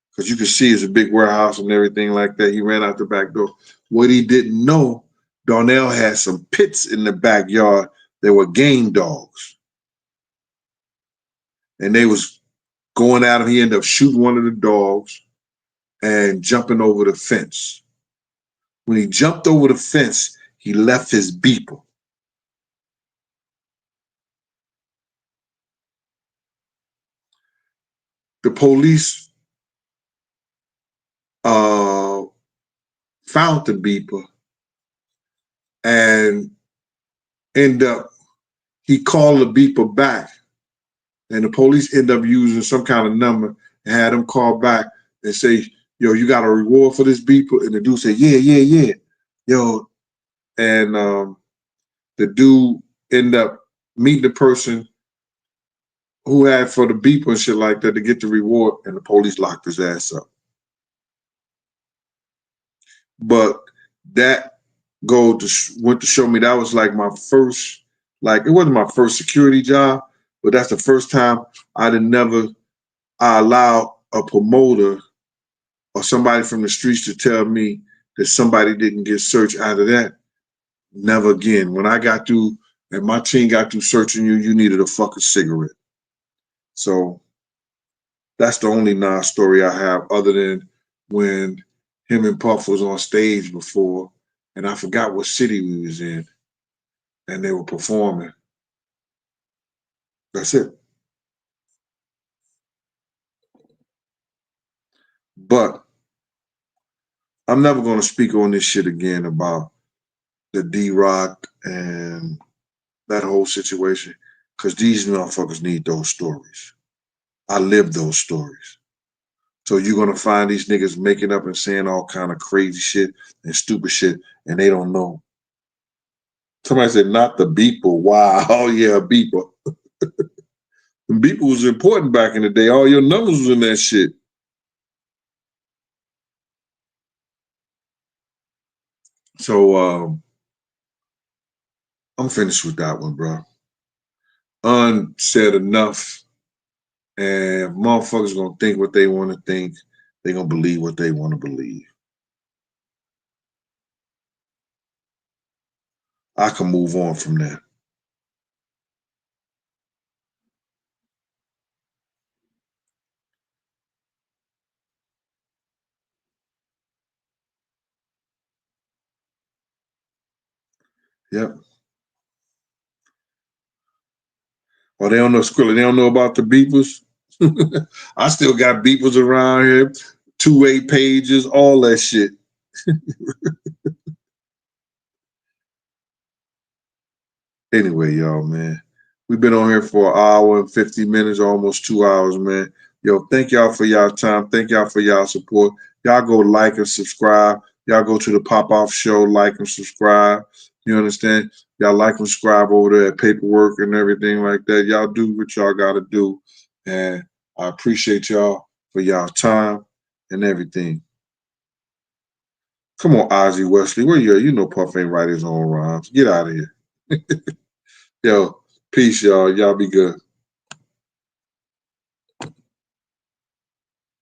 Speaker 2: Because you could see it's a big warehouse and everything like that. He ran out the back door. What he didn't know, Darnell had some pits in the backyard that were game dogs. And they was going at him. He ended up shooting one of the dogs and jumping over the fence. When he jumped over the fence, he left his beeper. The police found the beeper and he called the beeper back, and the police end up using some kind of number and had him call back and say, yo, you got a reward for this beeper? And the dude said, yeah. Yo, and the dude ended up meeting the person who had for the beeper and shit like that to get the reward, and the police locked his ass up. But that went to show me that was like my first, like it wasn't my first security job, but that's the first time I allowed a promoter or somebody from the streets to tell me that somebody didn't get searched. Out of that, never again. When I got through and my team got through searching you, you needed a fucking cigarette. So that's the only Nas story I have, other than when him and Puff was on stage before, and I forgot what city we was in, and they were performing. That's it. But I'm never going to speak on this shit again about the D-Rock and that whole situation, because these motherfuckers need those stories. I live those stories. So you're going to find these niggas making up and saying all kind of crazy shit and stupid shit, and they don't know. Somebody said, not the beeper. Wow. Oh, yeah, beeper. The beeper was important back in the day. All your numbers was in that shit. So I'm finished with that one, bro. Unsaid enough, and motherfuckers gonna think what they want to think. They gonna believe what they want to believe. I can move on from that. Yep. Well, they don't know Skrilla. They don't know about the beepers. I still got beepers around here, 2-way pages, all that shit. Anyway, y'all, man, we've been on here for an hour and 50 minutes, almost 2 hours, man. Yo, thank y'all for y'all time. Thank y'all for y'all support. Y'all go like and subscribe. Y'all go to the Pop Off Show, like and subscribe. You understand? Y'all like and subscribe over there at Paperwork and everything like that. Y'all do what y'all got to do. And I appreciate y'all for y'all time and everything. Come on, Ozzy Wesley. Where you at? You know Puff ain't write his own rhymes. Get out of here. Yo, peace, y'all. Y'all be good.